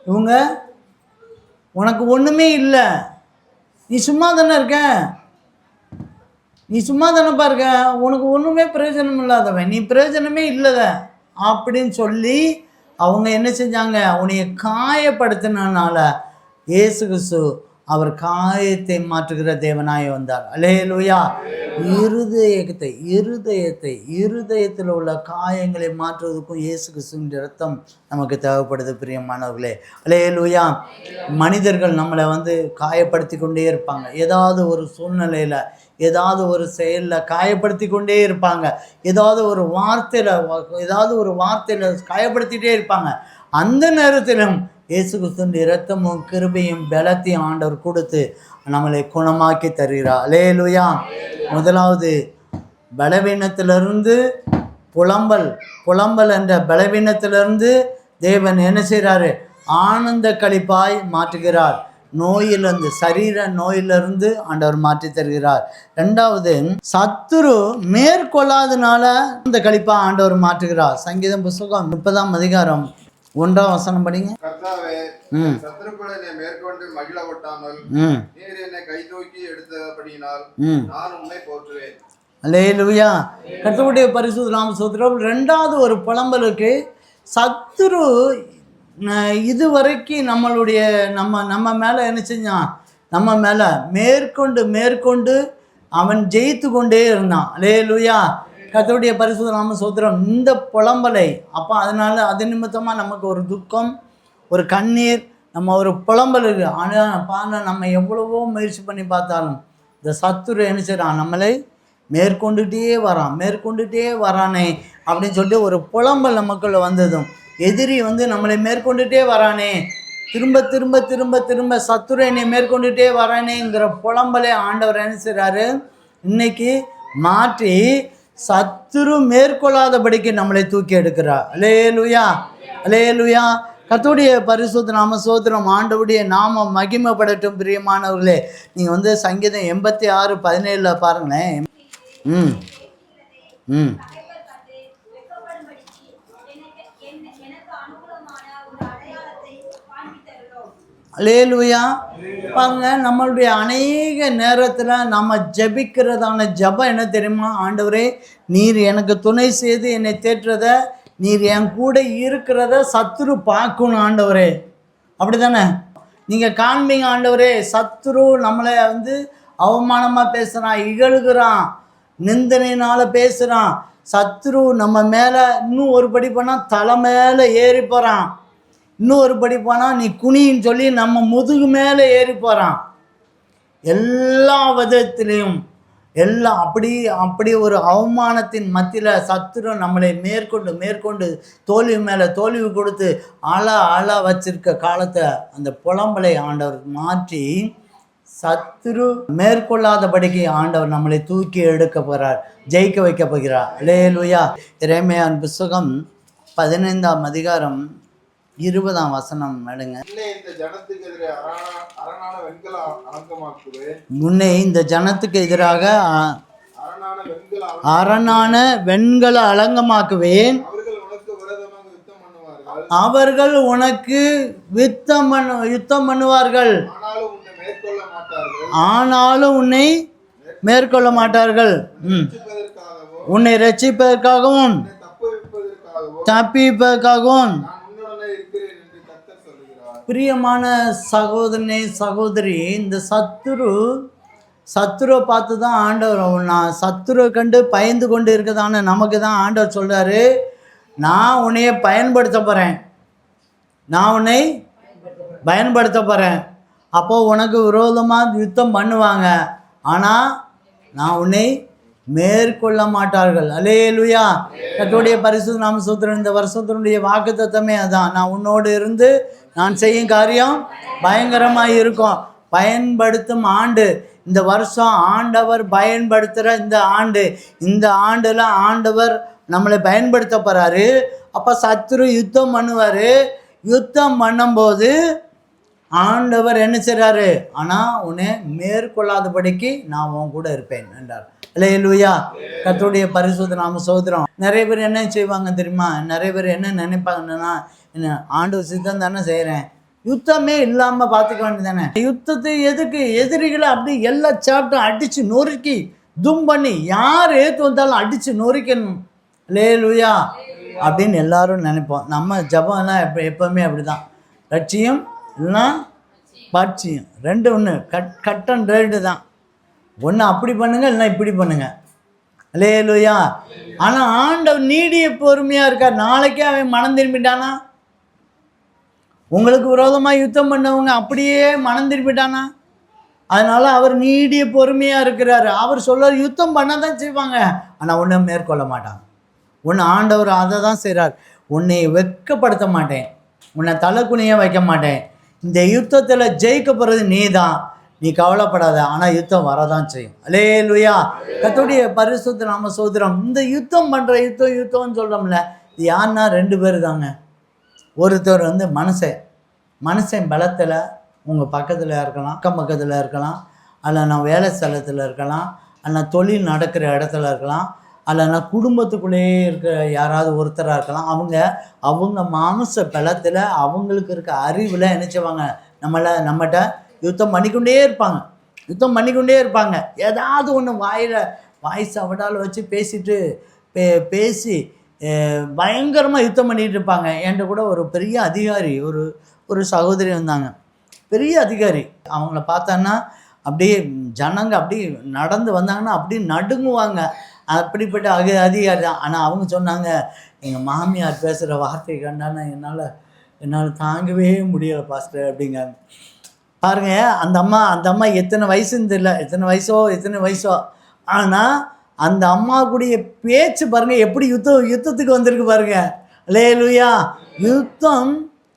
இவங்க. உனக்கு ஒன்றுமே இல்லை, நீ சும்மா தானே இருக்க, நீ சும்மா தானேப்பா இருக்க, உனக்கு ஒன்றுமே பிரயோஜனம் இல்லாதவன், நீ பிரயோஜனமே இல்லத அப்படின்னு சொல்லி அவங்க என்ன செஞ்சாங்க? உன்னைய காயப்படுத்தினால இயேசு கிறிஸ்து அவர் காயத்தை மாற்றுகிற தேவனாய் வந்தார். அல்லேலூயா. இருதயத்தில் உள்ள காயங்களை மாற்றுவதற்கும் இயேசு கிறிஸ்துவின் இரத்தம் நமக்கு தேவைப்படுது பிரியமானவர்களே. அல்லேலூயா. மனிதர்கள் நம்மளை காயப்படுத்தி கொண்டே இருப்பாங்க. ஏதாவது ஒரு சூழ்நிலையில், ஏதாவது ஒரு செயலில் காயப்படுத்தி கொண்டே இருப்பாங்க. ஏதாவது ஒரு வார்த்தையில் காயப்படுத்திகிட்டே இருப்பாங்க. அந்த நேரத்திலும் இயேசு கிறிஸ்துவின் இரத்தமும் கிருபையும் பலத்தையும் ஆண்டவர் கொடுத்து நம்மளை குணமாக்கி தருகிறார். அல்லேலூயா. முதலாவது பலவீனத்திலிருந்து புலம்பல் என்ற பலவீனத்திலிருந்து தேவன் என்ன செய்கிறாரு? ஆனந்த களிப்பாய் மாற்றுகிறார். நோயிலிருந்து, சரீர நோயிலிருந்து ஆண்டவர் மாற்றி தருகிறார். ரெண்டாவது, சத்துரு மேற்கொள்ளாதனால அந்த களிப்பா ஆண்டவர் மாற்றுகிறார். சங்கீதம் புஸ்தகம் 30:1 படிங்க. கர்த்தாவே, சத்துருக்களை மேற்கொண்டு மகிழ ஒட்டாமல் நீர் என்னை கை தூக்கி எடுத்தபடியினால் நான் உம்மை போற்றுவேன். அல்லேலூயா. கர்த்தருடைய பரிசுத்த நாம ஸ்தோத்திரம். ரெண்டாவது ஒரு புலம்பலுக்கு சத்துரு இதுவரைக்கும் நம்ம மேலே என்ன செஞ்சான்? நம்ம மேலே மேற்கொண்டு அவன் ஜெயித்து கொண்டே இருந்தான். அல்லேலூயா. கர்த்தருடைய பரிசுத்த நாம ஸ்தோத்திரம். இந்த புலம்பலை அப்போ அது நிமித்தமாக நமக்கு ஒரு துக்கம், ஒரு கண்ணீர், நம்ம ஒரு புலம்பல் இருக்குது. ஆனால் நம்ம எவ்வளவோ முயற்சி பண்ணி பார்த்தாலும் இந்த சத்துரு என்ன செய்கிறான்? நம்மளை மேற்கொண்டுட்டே வரானே அப்படின்னு சொல்லிட்டு ஒரு புலம்பல் நமக்குள்ள வந்ததும், எதிரி நம்மளை மேற்கொண்டுட்டே வரானே, திரும்ப சத்துரு என்னை மேற்கொண்டுட்டே வரானேங்கிற புலம்பலை ஆண்டவர் என்ன செய்கிறாரு? இன்னைக்கு மாற்றி சத்துரு மேற்கொள்ளாதபடிக்கு நம்மளை தூக்கி எடுக்கிறார். அல்லேலூயா, அல்லேலூயா. கர்த்தருடைய பரிசுத்த நாம ஸ்தோத்திரம். ஆண்டவருடைய நாமம் மகிமைப்படட்டும். பிரியமானவர்களே, நீங்கள் சங்கீதம் 86:17 பாருங்களேன். அல்லேலூயா. பாருங்க, நம்மளுடைய அநேக நேரத்தில் நம்ம ஜபிக்கிறதான ஜபம் என்ன தெரியுமா? ஆண்டவரே, நீர் எனக்கு துணை செய்து என்னை தேற்றத, நீர் என் கூட இருக்கிறத சத்துரு பார்க்கணும் ஆண்டவரே. அப்படி தானே நீங்கள் காண்பீங்க. ஆண்டவரே, சத்துரு நம்மளை அவமானமாக பேசுகிறான், இகழுகிறான், நிந்தனையினால் பேசுகிறான். சத்துரு நம்ம மேலே இன்னும் ஒரு படி போனால் தலை மேலே ஏறி போகிறான், இன்னும் ஒரு படி போனால் நீ குனின்னு சொல்லி நம்ம முதுகு மேலே ஏறி போகிறான். எல்லா விதத்திலையும் அப்படி ஒரு அவமானத்தின் மத்தியில் சத்துரு நம்மளை மேற்கொண்டு தோல்வி மேலே தோல்வி கொடுத்து ஆளா வச்சிருக்க காலத்தை அந்த புலம்பலை ஆண்டவர் மாற்றி சத்துரு மேற்கொள்ளாதபடிக்கு ஆண்டவர் நம்மளை தூக்கி எடுக்க போகிறார், ஜெயிக்க வைக்க போகிறார். அல்லேலூயா. எரேமியா புஸ்தகம் 15 20ஆம் வசனம் எடுங்க. உன்னை இந்த ஜனத்துக்கு எதிரே அரணான வெண்கல அலங்கமாக்குவேன். உன்னை இந்த ஜனத்துக்கு எதிராக அரணான வெண்கல அரணான வெண்கல அலங்கமாக்குவேன். அவர்கள் உனக்கு விரோதமாக யுத்தம் பண்ணுவார்கள். ஆனாலும் உன்னை மேற்கொள்ள மாட்டார்கள். உன்னை ரட்சிப்பதற்காகவும் தப்பிப்பதற்காகவும். பிரியமான சகோதரனே சகோதரி, இந்த சத்துருவை பார்த்து தான் ஆண்டவர், நான் சத்துருவை கண்டு பயந்து கொண்டு இருக்கதான நமக்கு தான் ஆண்டவர் சொல்கிறாரு, நான் உன்னைய பயன்படுத்த போகிறேன். அப்போது உனக்கு விரோதமாக யுத்தம் பண்ணுவாங்க, ஆனால் நான் உன்னை மேற்கொள்ள மாட்டார்கள். அல்லேலூயா. கர்த்தருடைய பரிசுத்த நாம ஸ்தோத்திரம். இந்த வருஷத்தினுடைய வாக்குத்தத்தமே அதான், நான் உன்னோடு இருந்து நான் செய்யும் காரியம் பயங்கரமாக இருக்கும். பயன்படுத்தும் ஆண்டு இந்த வருஷம். ஆண்டவர் பயன்படுத்துகிற இந்த ஆண்டில் ஆண்டவர் நம்மளை பயன்படுத்த போகிறாரு. அப்போ சத்துரு யுத்தம் பண்ணுவார். யுத்தம் பண்ணும்போது ஆண்டவர் என்ன செய்கிறாரு, ஆனால் உன்னை மேற்கொள்ளாதபடிக்கு நான் உன் கூட இருப்பேன் என்றார். அல்லேலூயா. கர்த்தருடைய பரிசுத்த நாம ஸ்தோத்திரம். நிறைய பேர் என்ன செய்வாங்க தெரியுமா? நிறைய பேர் என்ன நினைப்பாங்கன்னா, என்ன ஆண்டவர் சித்தம் தானே செய்கிறேன், யுத்தமே இல்லாமல் பார்த்துக்க வேண்டியது தானே. யுத்தத்தை எதுக்கு? எதிரிகளை அப்படி எல்லா சாப்பிட்டும் அடித்து நொறுக்கி பண்ணி யார் ஏற்று வந்தாலும் அடித்து நொறுக்கணும். அல்லேலூயா அப்படின்னு எல்லாரும் நினைப்போம். நம்ம ஜபம்லாம் எப்போவுமே அப்படி தான். லட்சியம் இல்லைன்னா பாட்சியம், ரெண்டு ஒன்று, கட் அண்ட் ரைட்டு தான். ஒன்று அப்படி பண்ணுங்கள், இல்லைன்னா இப்படி பண்ணுங்கள். அல்லேலூயா. ஆனால் ஆண்டவர் நீடிய பொறுமையாக இருக்கார். நாளைக்கே அவன் மனம் திரும்பிட்டானா? உங்களுக்கு விரோதமாக யுத்தம் பண்ணவங்க அப்படியே மனம் திரும்பிட்டானா? அதனால் அவர் நீடிய பொறுமையாக இருக்கிறார். அவர் சொல்கிறார், யுத்தம் பண்ண தான் செய்வாங்க, ஆனால் ஒன்றும் மேற்கொள்ள மாட்டாங்க. ஒன்று ஆண்டவர் அதை தான் செய்கிறார். உன்னை வெட்கப்படுத்த மாட்டேன், உன்னை தலைக்குனிய வைக்க மாட்டேன். இந்த யுத்தத்தில் ஜெயிக்க போகிறது நீ தான், நீ கவலைப்படாத. ஆனால் யுத்தம் வரதான் செய்யும். அல்லேலூயா. கர்த்தருடைய பரிசுத்த நாம ஸ்தோத்திரம். இந்த யுத்தம் பண்ணுற யுத்தம்னு சொல்கிறோம்ல, இது யாருன்னா 2 பேர் தாங்க. ஒருத்தர் மனுஷன் பலத்தில் உங்கள் பக்கத்தில் இருக்கலாம், அக்கம் பக்கத்தில் இருக்கலாம், அல்ல நான் வேலை ஸ்தலத்தில் இருக்கலாம், அல்ல தொழில் நடக்கிற இடத்துல இருக்கலாம், அல்லனா குடும்பத்துக்குள்ளேயே இருக்கிற யாராவது ஒருத்தராக இருக்கலாம். அவங்க மாம்ச பலத்தில் அவங்களுக்கு இருக்க அறிவில் என்ன செய்வாங்க, நம்மகிட்ட யுத்தம் பண்ணிக்கொண்டே இருப்பாங்க. ஏதாவது ஒன்று வாய்ஸ் அவடால் வச்சு பேசி பயங்கரமாக யுத்தம் பண்ணிகிட்டு இருப்பாங்க. என்கிட்ட கூட ஒரு பெரிய அதிகாரி, ஒரு சகோதரி வந்தாங்க, பெரிய அதிகாரி. அவங்கள பார்த்தான்னா அப்படியே ஜனங்க அப்படி நடந்து வந்தாங்கன்னா அப்படியே நடுங்குவாங்க. அப்படிப்பட்ட அதிகாரி தான். ஆனால் அவங்க சொன்னாங்க, எங்கள் மாமியார் பேசுகிற வார்த்தையை கண்டானா என்னால் தாங்கவே முடியலை பாஸ்டர் அப்படிங்க. பாருங்கள், அந்த அம்மா எத்தனை வயசுன்னு தெரியல, எத்தனை வயசோ ஆனால் அந்த அம்மாவுடைய பேச்சு பாருங்கள், எப்படி யுத்தத்துக்கு வந்திருக்கு பாருங்கள். அல்லேலூயா. யுத்தம்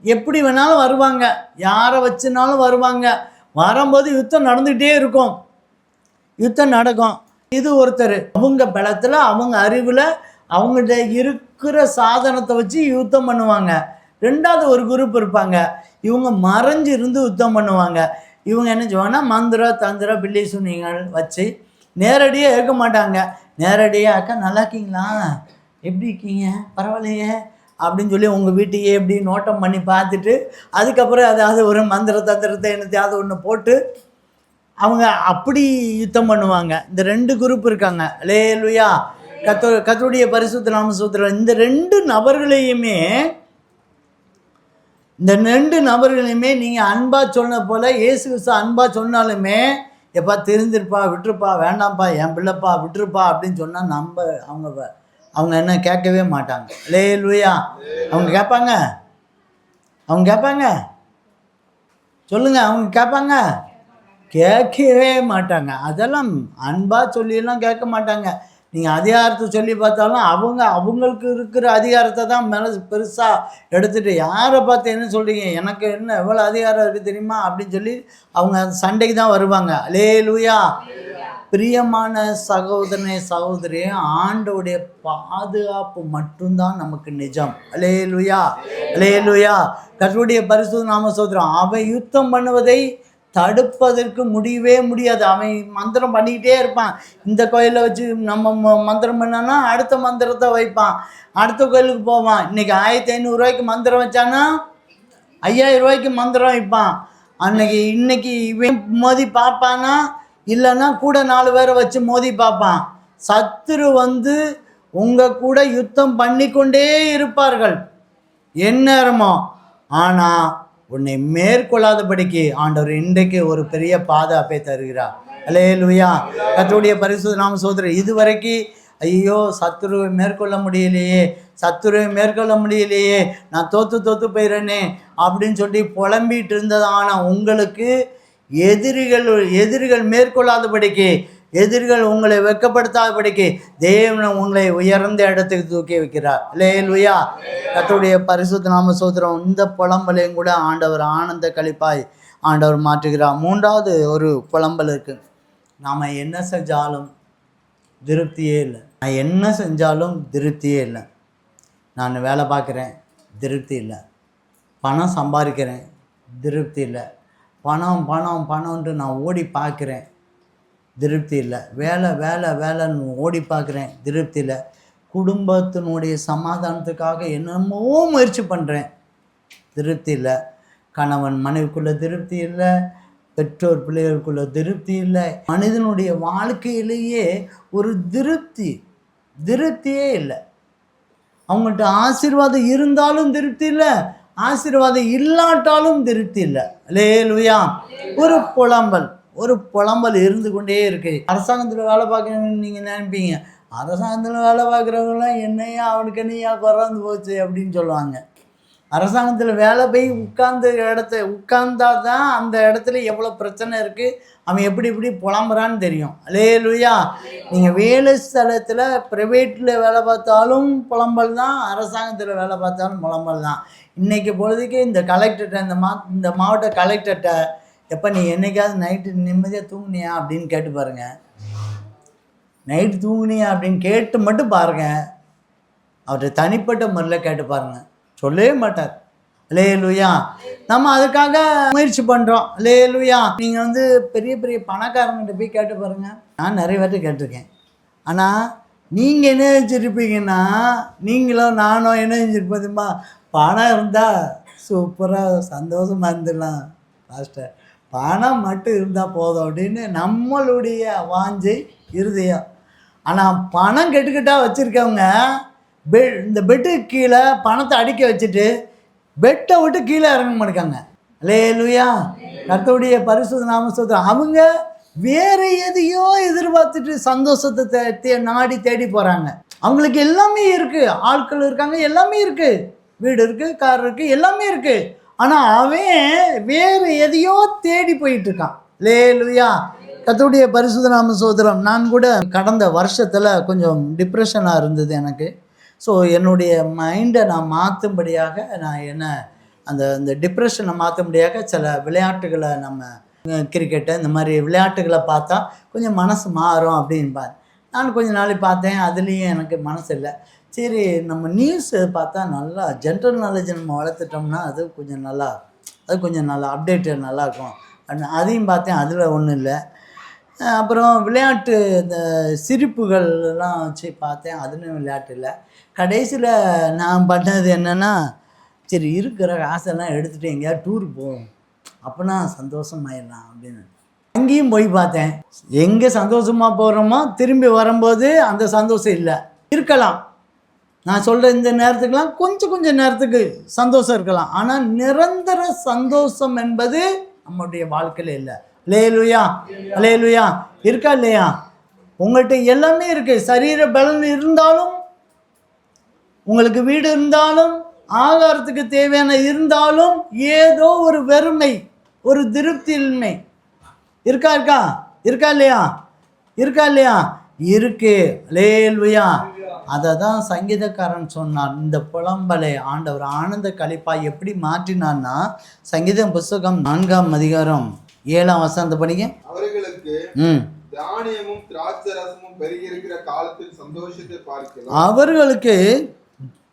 எப்படி வேணாலும் வருவாங்க, யாரை வச்சுனாலும் வருவாங்க. வரும்போது யுத்தம் நடந்துகிட்டே இருக்கும், யுத்தம் நடக்கும். இது ஒருத்தர், அவங்க பலத்தில் அவங்க அறிவில் அவங்கள்ட்ட இருக்கிற சாதனத்தை வச்சு யுத்தம் பண்ணுவாங்க. 2வது ஒரு குரூப் இருப்பாங்க, இவங்க மறைஞ்சு இருந்து யுத்தம் பண்ணுவாங்க. இவங்க என்ன செய்வாங்கன்னா மந்திர தந்திர பில்லி சுனிகள் வச்சு நேரடியாக இருக்க மாட்டாங்க. நேரடியாக அக்கா நல்லா இருக்கீங்களா, எப்படி இருக்கீங்க, பரவாயில்லையே அப்படின்னு சொல்லி உங்கள் வீட்டையே எப்படி நோட்டம் பண்ணி பார்த்துட்டு அதுக்கப்புறம் அதாவது ஒரு மந்திர தந்திரத்தை என்னத்தையாவது ஒன்று போட்டு அவங்க அப்படி யுத்தம் பண்ணுவாங்க. இந்த 2 குரூப் இருக்காங்க. அல்லேலூயா. கர்த்தருடைய பரிசுத்த நாம ஸ்தோத்திரம். இந்த 2 நபர்களையுமே நீங்கள் அன்பாக சொன்ன போல் இயேசு கிறிஸ்து அன்பாக சொன்னாலுமே, எப்பா தெரிஞ்சிருப்பா, விட்டுருப்பா, வேண்டாம்ப்பா, என் பிள்ளைப்பா, விட்டுருப்பா அப்படின்னு சொன்னால் அவங்க என்ன கேட்கவே மாட்டாங்க. அல்லேலூயா. அவங்க கேட்பாங்க சொல்லுங்கள், அவங்க கேட்கவே மாட்டாங்க. அதெல்லாம் அன்பாக சொல்லியெல்லாம் கேட்க மாட்டாங்க. நீங்கள் அதிகாரத்தை சொல்லி பார்த்தாலும் அவங்களுக்கு இருக்கிற அதிகாரத்தை தான் பெருசாக எடுத்துகிட்டு, யாரை பார்த்து என்ன சொல்கிறீங்க, எனக்கு என்ன எவ்வளோ அதிகாரம் இருக்குது தெரியுமா அப்படின்னு சொல்லி அவங்க சண்டைக்கு தான் வருவாங்க. அல்லேலூயா. பிரியமான சகோதரனே சகோதரி, ஆண்டோடைய பாதுகாப்பு மட்டும்தான் நமக்கு நிஜம். அல்லேலூயா, அல்லேலூயா. கர்த்தருடைய பரிசுத்த நாம ஸ்தோத்திரம். அவன் யுத்தம் பண்ணுவதை தடுப்பதற்கு முடியவே முடியாது. அவன் மந்திரம் பண்ணிக்கிட்டே இருப்பான். இந்த கோயிலை வச்சு நம்ம மந்திரம் பண்ணோன்னா அடுத்த மந்திரத்தை வைப்பான், அடுத்த கோயிலுக்கு போவான். இன்றைக்கி 1500 ரூபாய்க்கு மந்திரம் வச்சானா 5000 ரூபாய்க்கு மந்திரம் வைப்பான். இன்னைக்கு இவன் மோதி பார்ப்பானா, இல்லைன்னா கூட 4 பேரை வச்சு மோதி பார்ப்பான். சத்துரு உங்கள் கூட யுத்தம் பண்ணிக்கொண்டே இருப்பார்கள் எந்நேரமோ. ஆனால் உன்னை மேற்கொள்ளாதபடிக்கு ஆண்டவர் இன்றைக்கு ஒரு பெரிய பாதுகாப்பை தருகிறார். அல்லேலூயா. கர்த்தருடைய பரிசுத்த நாம ஸ்தோத்திரம். இதுவரைக்கும் ஐயோ சத்துருவை மேற்கொள்ள முடியலையே, நான் தோத்து போயிடுறேனே அப்படின்னு சொல்லி புலம்பிட்டு இருந்ததான உங்களுக்கு எதிரிகள் மேற்கொள்ளாதபடிக்கு, எதிரிகள் உங்களை வெட்கப்படுத்தாதபடிக்கு தேவன் உங்களை உயர்ந்த இடத்துக்கு தூக்கி வைக்கிறார். அல்லேலூயா. கர்த்தருடைய பரிசுத்த நாம ஸ்தோத்திரம். இந்த புலம்பலையும் கூட ஆண்டவர் ஆனந்த களிப்பாய் ஆண்டவர் மாற்றுகிறார். 3வது ஒரு புலம்பல் இருக்கு. நாம் என்ன செஞ்சாலும் திருப்தியே இல்லை. நான் என்ன செஞ்சாலும் திருப்தியே இல்லை. நான் வேலை பார்க்குறேன், திருப்தி இல்லை. பணம் சம்பாதிக்கிறேன், திருப்தி இல்லை. பணம்ன்ட்டு நான் ஓடி பார்க்குறேன், திருப்தி இல்லை. வேலைன்னு ஓடி பார்க்குறேன், திருப்தி இல்லை. குடும்பத்தினுடைய சமாதானத்துக்காக என்னமோ முயற்சி பண்ணுறேன், திருப்தி இல்லை. கணவன் மனைவிக்குள்ள திருப்தி இல்லை, பெற்றோர் பிள்ளைகளுக்குள்ள திருப்தி இல்லை. மனிதனுடைய வாழ்க்கையிலேயே ஒரு திருப்தியே இல்லை. அவங்கள்ட்ட ஆசீர்வாதம் இருந்தாலும் திருப்தி இல்லை, ஆசீர்வாதம் இல்லாட்டாலும் திருப்தி இல்லை. அல்லேலூயா. ஒரு புலம்பல் இருந்து கொண்டே இருக்கு. அரசாங்கத்தில் வேலை பார்க்கணும்னு நீங்கள் நினைப்பீங்க. அரசாங்கத்தில் வேலை பார்க்குறவங்களாம் என்னையா அவனுக்கு என்னையா குறைந்து போச்சு அப்படின்னு சொல்லுவாங்க. அரசாங்கத்தில் வேலை போய் உட்கார்ந்தா தான் அந்த இடத்துல எவ்வளோ பிரச்சனை இருக்குது, அவன் எப்படி புலம்புறான்னு தெரியும். அல்லேலூயா. நீங்கள் வேலை ஸ்தலத்தில் ப்ரைவேட்டில் வேலை பார்த்தாலும் புலம்பல் தான், அரசாங்கத்தில் வேலை பார்த்தாலும் புலம்பல் தான். இன்றைக்கி பொழுதுக்கு இந்த கலெக்டர்கிட்ட, இந்த மாவட்ட கலெக்டர்கிட்ட, எப்போ நீ என்னைக்காவது நைட்டு நிம்மதியாக தூங்குனியா அப்படின்னு கேட்டு பாருங்கள். நைட்டு தூங்குனியா அப்படின்னு கேட்டு மட்டும் பாருங்கள். அவர்கிட்ட தனிப்பட்ட முறையில் கேட்டு பாருங்கள், சொல்லவே மாட்டார். அல்லேலூயா. நம்ம அதுக்காக முயற்சி பண்ணுறோம். அல்லேலூயா. நீங்கள் பெரிய பெரிய பணக்காரங்கிட்ட போய் கேட்டு பாருங்கள். நான் நிறைய பேர்ட்டு கேட்டிருக்கேன். ஆனால் நீங்கள் என்ன நினச்சிருப்பீங்கன்னா, நீங்களும் நானும் என்ன நினச்சிருப்போதுமா, பணம் இருந்தால் சூப்பராக சந்தோஷமாக இருந்துடலாம் பாஸ்டர், பணம் மட்டும் இருந்தால் போதும் அப்படின்னு நம்மளுடைய வாஞ்சை இருதயம். ஆனால் பணம் கெட்டுக்கிட்டால் வச்சுருக்கவங்க இந்த பெட்டுக்கு கீழே பணத்தை அடிக்க வச்சுட்டு பெட்டை விட்டு கீழே இறங்க மாட்டாங்க. அல்லேலூயா. கர்த்தருடைய பரிசுத்த நாம ஸ்தோத்திரம். அவங்க வேறு எதையோ எதிர்பார்த்துட்டு சந்தோஷத்தை நாடி தேடி போகிறாங்க. அவங்களுக்கு எல்லாமே இருக்குது, ஆட்கள் இருக்காங்க, எல்லாமே இருக்குது, வீடு இருக்குது, கார் இருக்குது, எல்லாமே இருக்குது. ஆனால் அவன் வேறு எதையோ தேடி போயிட்டுருக்கான். அல்லேலூயா. கர்த்தருடைய பரிசுத்த நாம ஸ்தோத்திரம். நான் கூட கடந்த வருஷத்தில் கொஞ்சம் டிப்ரெஷனாக இருந்தது எனக்கு. ஸோ என்னுடைய மைண்டை நான் மாற்றும்படியாக, நான் அந்த டிப்ரெஷனை மாற்றும்படியாக சில விளையாட்டுகளை, நம்ம கிரிக்கெட்டு இந்த மாதிரி விளையாட்டுகளை பார்த்தா கொஞ்சம் மனசு மாறும் அப்படின்பார். நான் கொஞ்ச நாள் பார்த்தேன், அதுலேயும் எனக்கு மனசு இல்லை. சரி, நம்ம நியூஸ் பார்த்தா நல்லா ஜென்ரல் நாலேஜ் நம்ம வளர்த்துட்டோம்னா அது கொஞ்சம் நல்லா அப்டேட்டு நல்லாயிருக்கும். அதையும் பார்த்தேன், அதில் ஒன்றும் இல்லை. அப்புறம் விளையாட்டு இந்த சிரிப்புகள்லாம் வச்சு பார்த்தேன், அதுலேயும் விளையாட்டு இல்லை. கடைசியில் நான் பண்ணது என்னென்னா, சரி இருக்கிற காசெல்லாம் எடுத்துகிட்டு எங்கேயாவது டூருக்கு போவோம், அப்போனா சந்தோஷமாயிடலாம் அப்படின்னு அங்கேயும் போய் பார்த்தேன். எங்கே சந்தோஷமாக போகிறோமோ திரும்பி வரும்போது அந்த சந்தோஷம் இல்லை. இருக்கலாம், நான் சொல்கிற இந்த நேரத்துக்கெலாம் கொஞ்சம் நேரத்துக்கு சந்தோஷம் இருக்கலாம், ஆனால் நிரந்தர சந்தோஷம் என்பது நம்முடைய வாழ்க்கையில் இல்லை. அல்லேலூயா. அல்லேலூயா. இருக்கா இல்லையா? உங்கள்கிட்ட எல்லாமே இருக்குது. சரீர பலன் இருந்தாலும், உங்களுக்கு வீடு இருந்தாலும், ஆகாரத்துக்கு தேவையான இருந்தாலும், ஏதோ ஒரு வெறுமை, ஒரு திருப்தியின்மை இருக்கா இல்லையா? இருக்கு. அல்லேலூயா. அதை தான் சங்கீதக்காரன் சொன்னார். இந்த புலம்பலை ஆண்டவர் ஆனந்த களிப்பாய் எப்படி மாற்றினார்னா, சங்கீதம் புஸ்தகம் 4ஆம் அதிகாரம் 7ஆம் வசனத்தை படிங்க. அவர்களுக்கு தானியமும் திராட்சரசமும் பெருகி இருக்கிற காலத்தில் சந்தோஷத்தை பார்க்கலாம். அவர்களுக்கு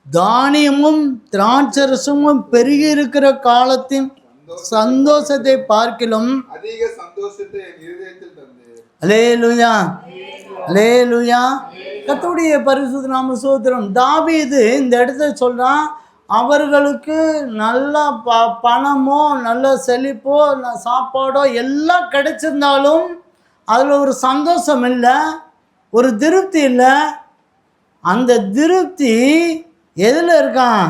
தானியமும் திராட்சரசமும் பெருகி இருக்கிற காலத்தின் சந்தோஷத்தை பார்க்கிலும் அதிக சந்தோஷத்தை என் இருதயத்தில் தந்தேன். அல்லேலூயா, அல்லேலூயா. கர்த்தருடைய பரிசுத்த நாம ஸ்தோத்திரம். தாவீது இந்த இடத்துல சொல்றான், அவர்களுக்கு நல்ல பணமோ நல்ல செழிப்போ சாப்பாடோ எல்லாம் கிடைச்சிருந்தாலும் அதில் ஒரு சந்தோஷம் இல்லை, ஒரு திருப்தி இல்லை. அந்த திருப்தி எதில் இருக்கான்?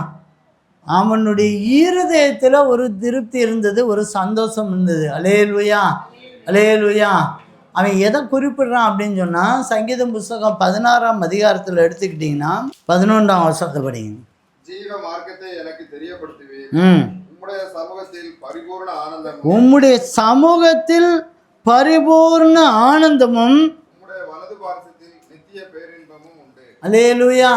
அவனுடைய இருதயத்தில் ஒரு திருப்தி இருந்தது, ஒரு சந்தோஷம் இருந்தது. அல்லேலூயா, அல்லேலூயா. அவன் எதை குறிப்பிடுறான் அப்படின்னு சொன்னால், சங்கீதம் புஸ்தகம் 16ஆம் அதிகாரத்தில் எடுத்துக்கிட்டிங்கன்னா 11ஆம் வருஷத்தை படிங்க. ஜீவ மார்க்கத்தை எனக்கு தெரியப்படுத்துவேன். உம்முடைய சமூகத்தில் பரிபூர்ண ஆனந்தமும் உம்முடைய சமூகத்தில் பரிபூர்ண ஆனந்தமும் உம்முடைய வலது பார்சத்தில் நித்திய பேரின்பமும் உண்டு. அல்லேலூயா.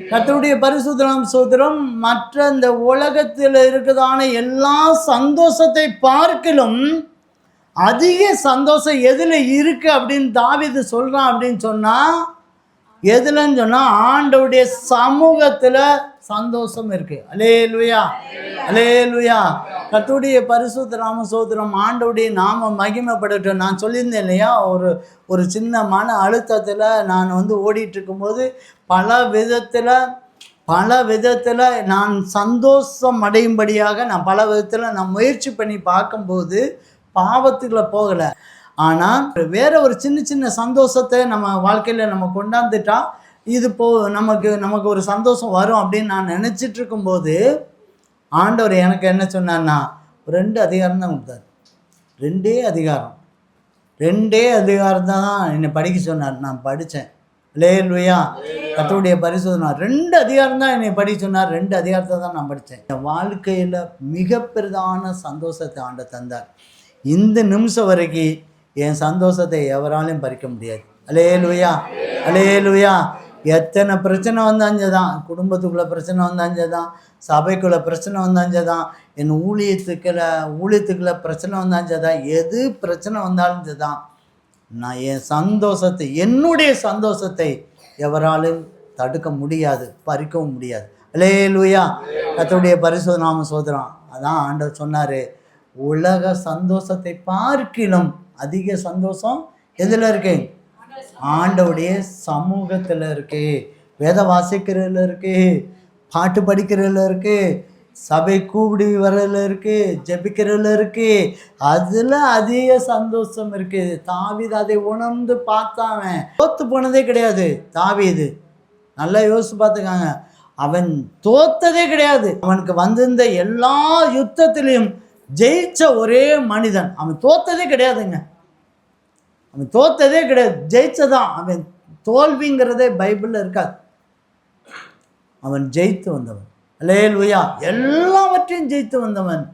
கர்த்தருடைய பரிசுத்த நாம ஸ்தோத்திரம். மற்ற இந்த உலகத்தில் இருக்குதான எல்லா சந்தோஷத்தை பார்க்கிலும் அதிக சந்தோஷம் எதில் இருக்கு அப்படின்னு தாவீது சொல்றான் அப்படின்னு சொன்னா, எதுலன்னு சொன்னா ஆண்டவருடைய சமூகத்துல சந்தோஷம் இருக்கு. அல்லேலூயா, அல்லேலூயா. கர்த்தருடைய பரிசுத்த நாம ஸ்தோத்திரம். ஆண்டவருடைய நாம மகிமைப்படட்டும். நான் சொல்லியிருந்தேன் இல்லையா, ஒரு சின்ன மன அழுத்தத்தில் நான் ஓடிட்டு இருக்கும்போது பல விதத்தில் நான் சந்தோஷம் அடையும்படியாக நான் பல விதத்தில் நான் முயற்சி பண்ணி பார்க்கும்போது பாவத்துக்குள்ள போகலை. ஆனால் வேற ஒரு சின்ன சின்ன சந்தோஷத்தை நம்ம வாழ்க்கையில் நம்ம கொண்டாந்துட்டா இது நமக்கு ஒரு சந்தோஷம் வரும் அப்படின்னு நான் நினச்சிட்டு இருக்கும்போது ஆண்டவர் எனக்கு என்ன சொன்னார்னா, 2 அதிகாரம் தான் கொடுத்தார். 2 அதிகாரம் தான் என்னை படிக்க சொன்னார். நான் படித்தேன். அல்லேலூயா. கர்த்தருடைய பரிசுத்தம். 2 அதிகாரம் தான் என்னை படிக்க சொன்னார். 2 அதிகாரத்தை தான் நான் படித்தேன். என் வாழ்க்கையில் மிக பெரிதான சந்தோஷத்தை ஆண்டவர் தந்தார். இந்த நிமிஷம் வரைக்கும் என் சந்தோஷத்தை எவராலையும் பறிக்க முடியாது. அல்லேலூயா, அல்லேலூயா. எத்தனை பிரச்சனை வந்தாஞ்சதான், குடும்பத்துக்குள்ளே பிரச்சனை வந்தாஞ்சதான், சபைக்குள்ளே பிரச்சனை வந்தாஞ்சதான், என் ஊழியத்துக்குள்ளே பிரச்சனை வந்தாஞ்சதான், எது பிரச்சனை வந்தாலும் தான் நான் என் சந்தோஷத்தை, என்னுடைய சந்தோஷத்தை எவராலும் தடுக்க முடியாது, பறிக்கவும் முடியாது. அல்லேலூயா. கர்த்தருடைய பரிசுத்த நாம ஸ்தோத்திரம். அதான் ஆண்டவர் சொன்னார், உலக சந்தோஷத்தை பார்க்கிலும் அதிக சந்தோஷம் எதில் இருக்கு? ஆண்டவுடைய சமூகத்தில் இருக்கு. வேத வாசிக்கிறதுல இருக்கு, பாட்டு படிக்கிறதுல இருக்கு, சபை கூப்பிடி வர்றதுல இருக்கு, ஜெபிக்கிறதுல இருக்கு. அதில் அதிக சந்தோஷம் இருக்கு. தாவீது அதை உணர்ந்து பார்த்தாவன் தோத்து போனதே கிடையாது. தாவீது நல்லா யோசிச்சு பார்த்துக்காங்க, அவன் தோத்ததே கிடையாது. அவனுக்கு வந்திருந்த எல்லா யுத்தத்திலையும் ஜெயிச்ச ஒரே மனிதன். அவன் தோத்ததே கிடையாதுங்க, அவன் தோத்ததே கிடையாது, ஜெயிச்சதான். அவன் தோல்விங்கிறதே பைபிளில் இருக்காது. அவன் ஜெயித்து வந்தவன். அல்லேலூயா. எல்லாவற்றையும் ஜெயித்து வந்தவன்,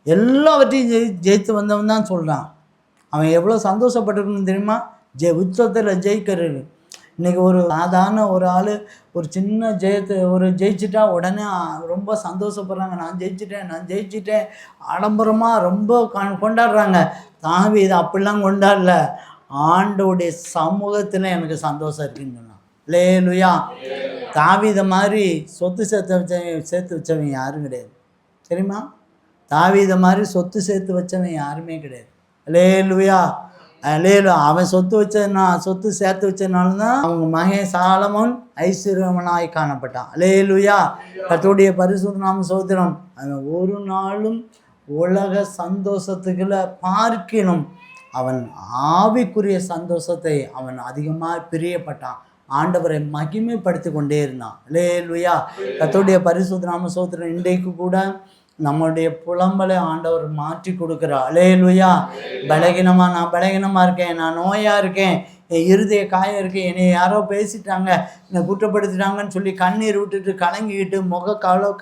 எல்லாவற்றையும் ஜெயித்து வந்தவன் தான் சொல்கிறான். அவன் எவ்வளோ சந்தோஷப்பட்டிருக்கணும்னு தெரியுமா? உச்சத்தில் ஜெயிக்கிறது. இன்றைக்கி ஒரு சாதாரண ஒரு ஆள் ஒரு சின்ன ஜெயிச்சிட்டா உடனே ரொம்ப சந்தோஷப்படுறாங்க. நான் ஜெயிச்சிட்டேன் ஆடம்பரமாக ரொம்ப கொண்டாடுறாங்க. தாவீது அப்படிலாம் கொண்டாடல. ஆண்டோடைய சமூகத்தில் எனக்கு சந்தோஷம் இருக்குன்னு சொன்னான். அல்லேலூயா. தாவீதை மாதிரி சொத்து சேர்த்து வச்சவன் யாரும் கிடையாது, தெரியுமா? தாவீதை மாதிரி சொத்து சேர்த்து வச்சவன் யாருமே கிடையாது. அல்லேலூயா, அல்லேலூயா. அவன் சொத்து சேர்த்து வச்சதுனால தான் அவங்க மகன் சாலமோன் ஐஸ்வர்யவனாய் காணப்பட்டான். அல்லேலூயா. கர்த்தருடைய பரிசுத்த நாம ஸ்தோத்திரம். அவன் ஒரு நாளும் உலக சந்தோஷத்துக்குள்ள பார்க்கணும், அவன் ஆவிக்குரிய சந்தோஷத்தை அவன் அதிகமாக பிரியப்பட்டான். ஆண்டவரை மகிமைப்படுத்தி கொண்டே இருந்தான். அல்லேலூயா. கர்த்தருடைய பரிசுத்த நாம ஸ்தோத்திரம். இன்றைக்கு கூட நம்மளுடைய புலம்பலை ஆண்டவர் மாற்றி கொடுக்குறார். அல்லேலூயா. நான் பலகீனமாக இருக்கேன், நான் நோயாக இருக்கேன், என் இருதய காயம் இருக்கேன், என்னை யாரோ பேசிட்டாங்க, என்னை குற்றப்படுத்திட்டாங்கன்னு சொல்லி கண்ணீர் விட்டுட்டு கலங்கிக்கிட்டு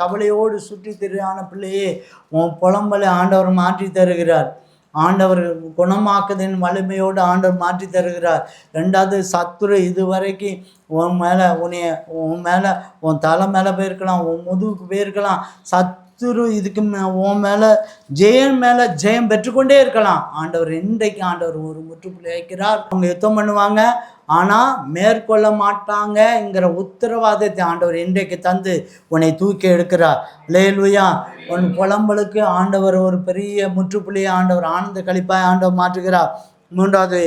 கவலையோடு சுற்றி திரியான பிள்ளையே, உன் புலம்பலை ஆண்டவர் மாற்றி தருகிறார். ஆண்டவர் குணமாக்குதின் வலிமையோடு ஆண்டவர் மாற்றி தருகிறார். 2வது, சத்துரு இதுவரைக்கும் உன் தலை மேலே போயிருக்கலாம், உன் முதுகுக்கு போயிருக்கலாம். சத்துரு இதுக்கு உன் மேலே ஜெயம் பெற்றுக்கொண்டே இருக்கலாம். ஆண்டவர் இன்றைக்கு ஆண்டவர் ஒரு முற்றுப்புள்ளி வைக்கிறார். அவங்க யுத்தம் பண்ணுவாங்க, ஆனால் மேற்கொள்ள மாட்டாங்கங்கிற உத்தரவாதத்தை ஆண்டவர் இன்றைக்கு தந்து உன்னை தூக்கி எடுக்கிறார். அல்லேலூயா. உன் புலம்பலுக்கு ஆண்டவர் ஒரு பெரிய முற்றுப்புள்ளியை ஆண்டவர் ஆனந்த களிப்பாய் ஆண்டவர் மாற்றுகிறார். மூன்றாவது,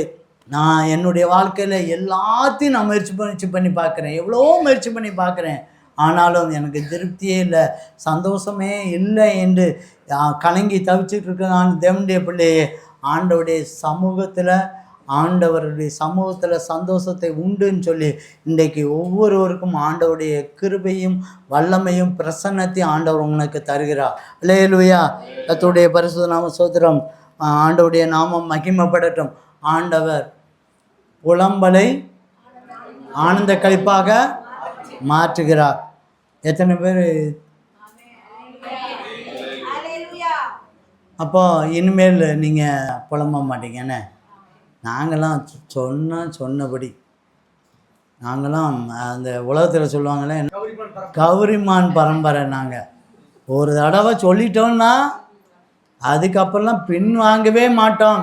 நான் என்னுடைய வாழ்க்கையில் எல்லாத்தையும் நான் முயற்சி பண்ணி பார்க்குறேன், எவ்வளோ முயற்சி பண்ணி பார்க்குறேன், ஆனாலும் எனக்கு திருப்தியே இல்லை, சந்தோஷமே இல்லை என்று கலங்கி தவிச்சிட்டு இருக்க நான் தேவனுடைய பிள்ளையே, ஆண்டவருடைய சமூகத்தில் சந்தோஷத்தை உண்டுன்னு சொல்லி இன்றைக்கு ஒவ்வொருவருக்கும் ஆண்டவருடைய கிருபையும் வல்லமையும் பிரசன்னத்தையும் ஆண்டவர் உங்களுக்கு தருகிறார். அல்லேலூயா. கர்த்தருடைய பரிசுத்த நாம ஸ்தோத்திரம். ஆண்டவருடைய நாமம் மகிமைப்படட்டும். ஆண்டவர் புலம்பலை ஆனந்த களிப்பாக மாற்றுகிறார். எத்தனை பேர் அப்போ இனிமேல் நீங்கள் புலம்ப மாட்டீங்கன்னு? நாங்களாம் சொன்னபடி நாங்களாம் அந்த உலகத்தில் சொல்லுவாங்களே கௌரிமான் பரம்பரை. நாங்கள் ஒரு தடவை சொல்லிட்டோம்னா அதுக்கப்புறம்லாம் பின் வாங்கவே மாட்டோம்.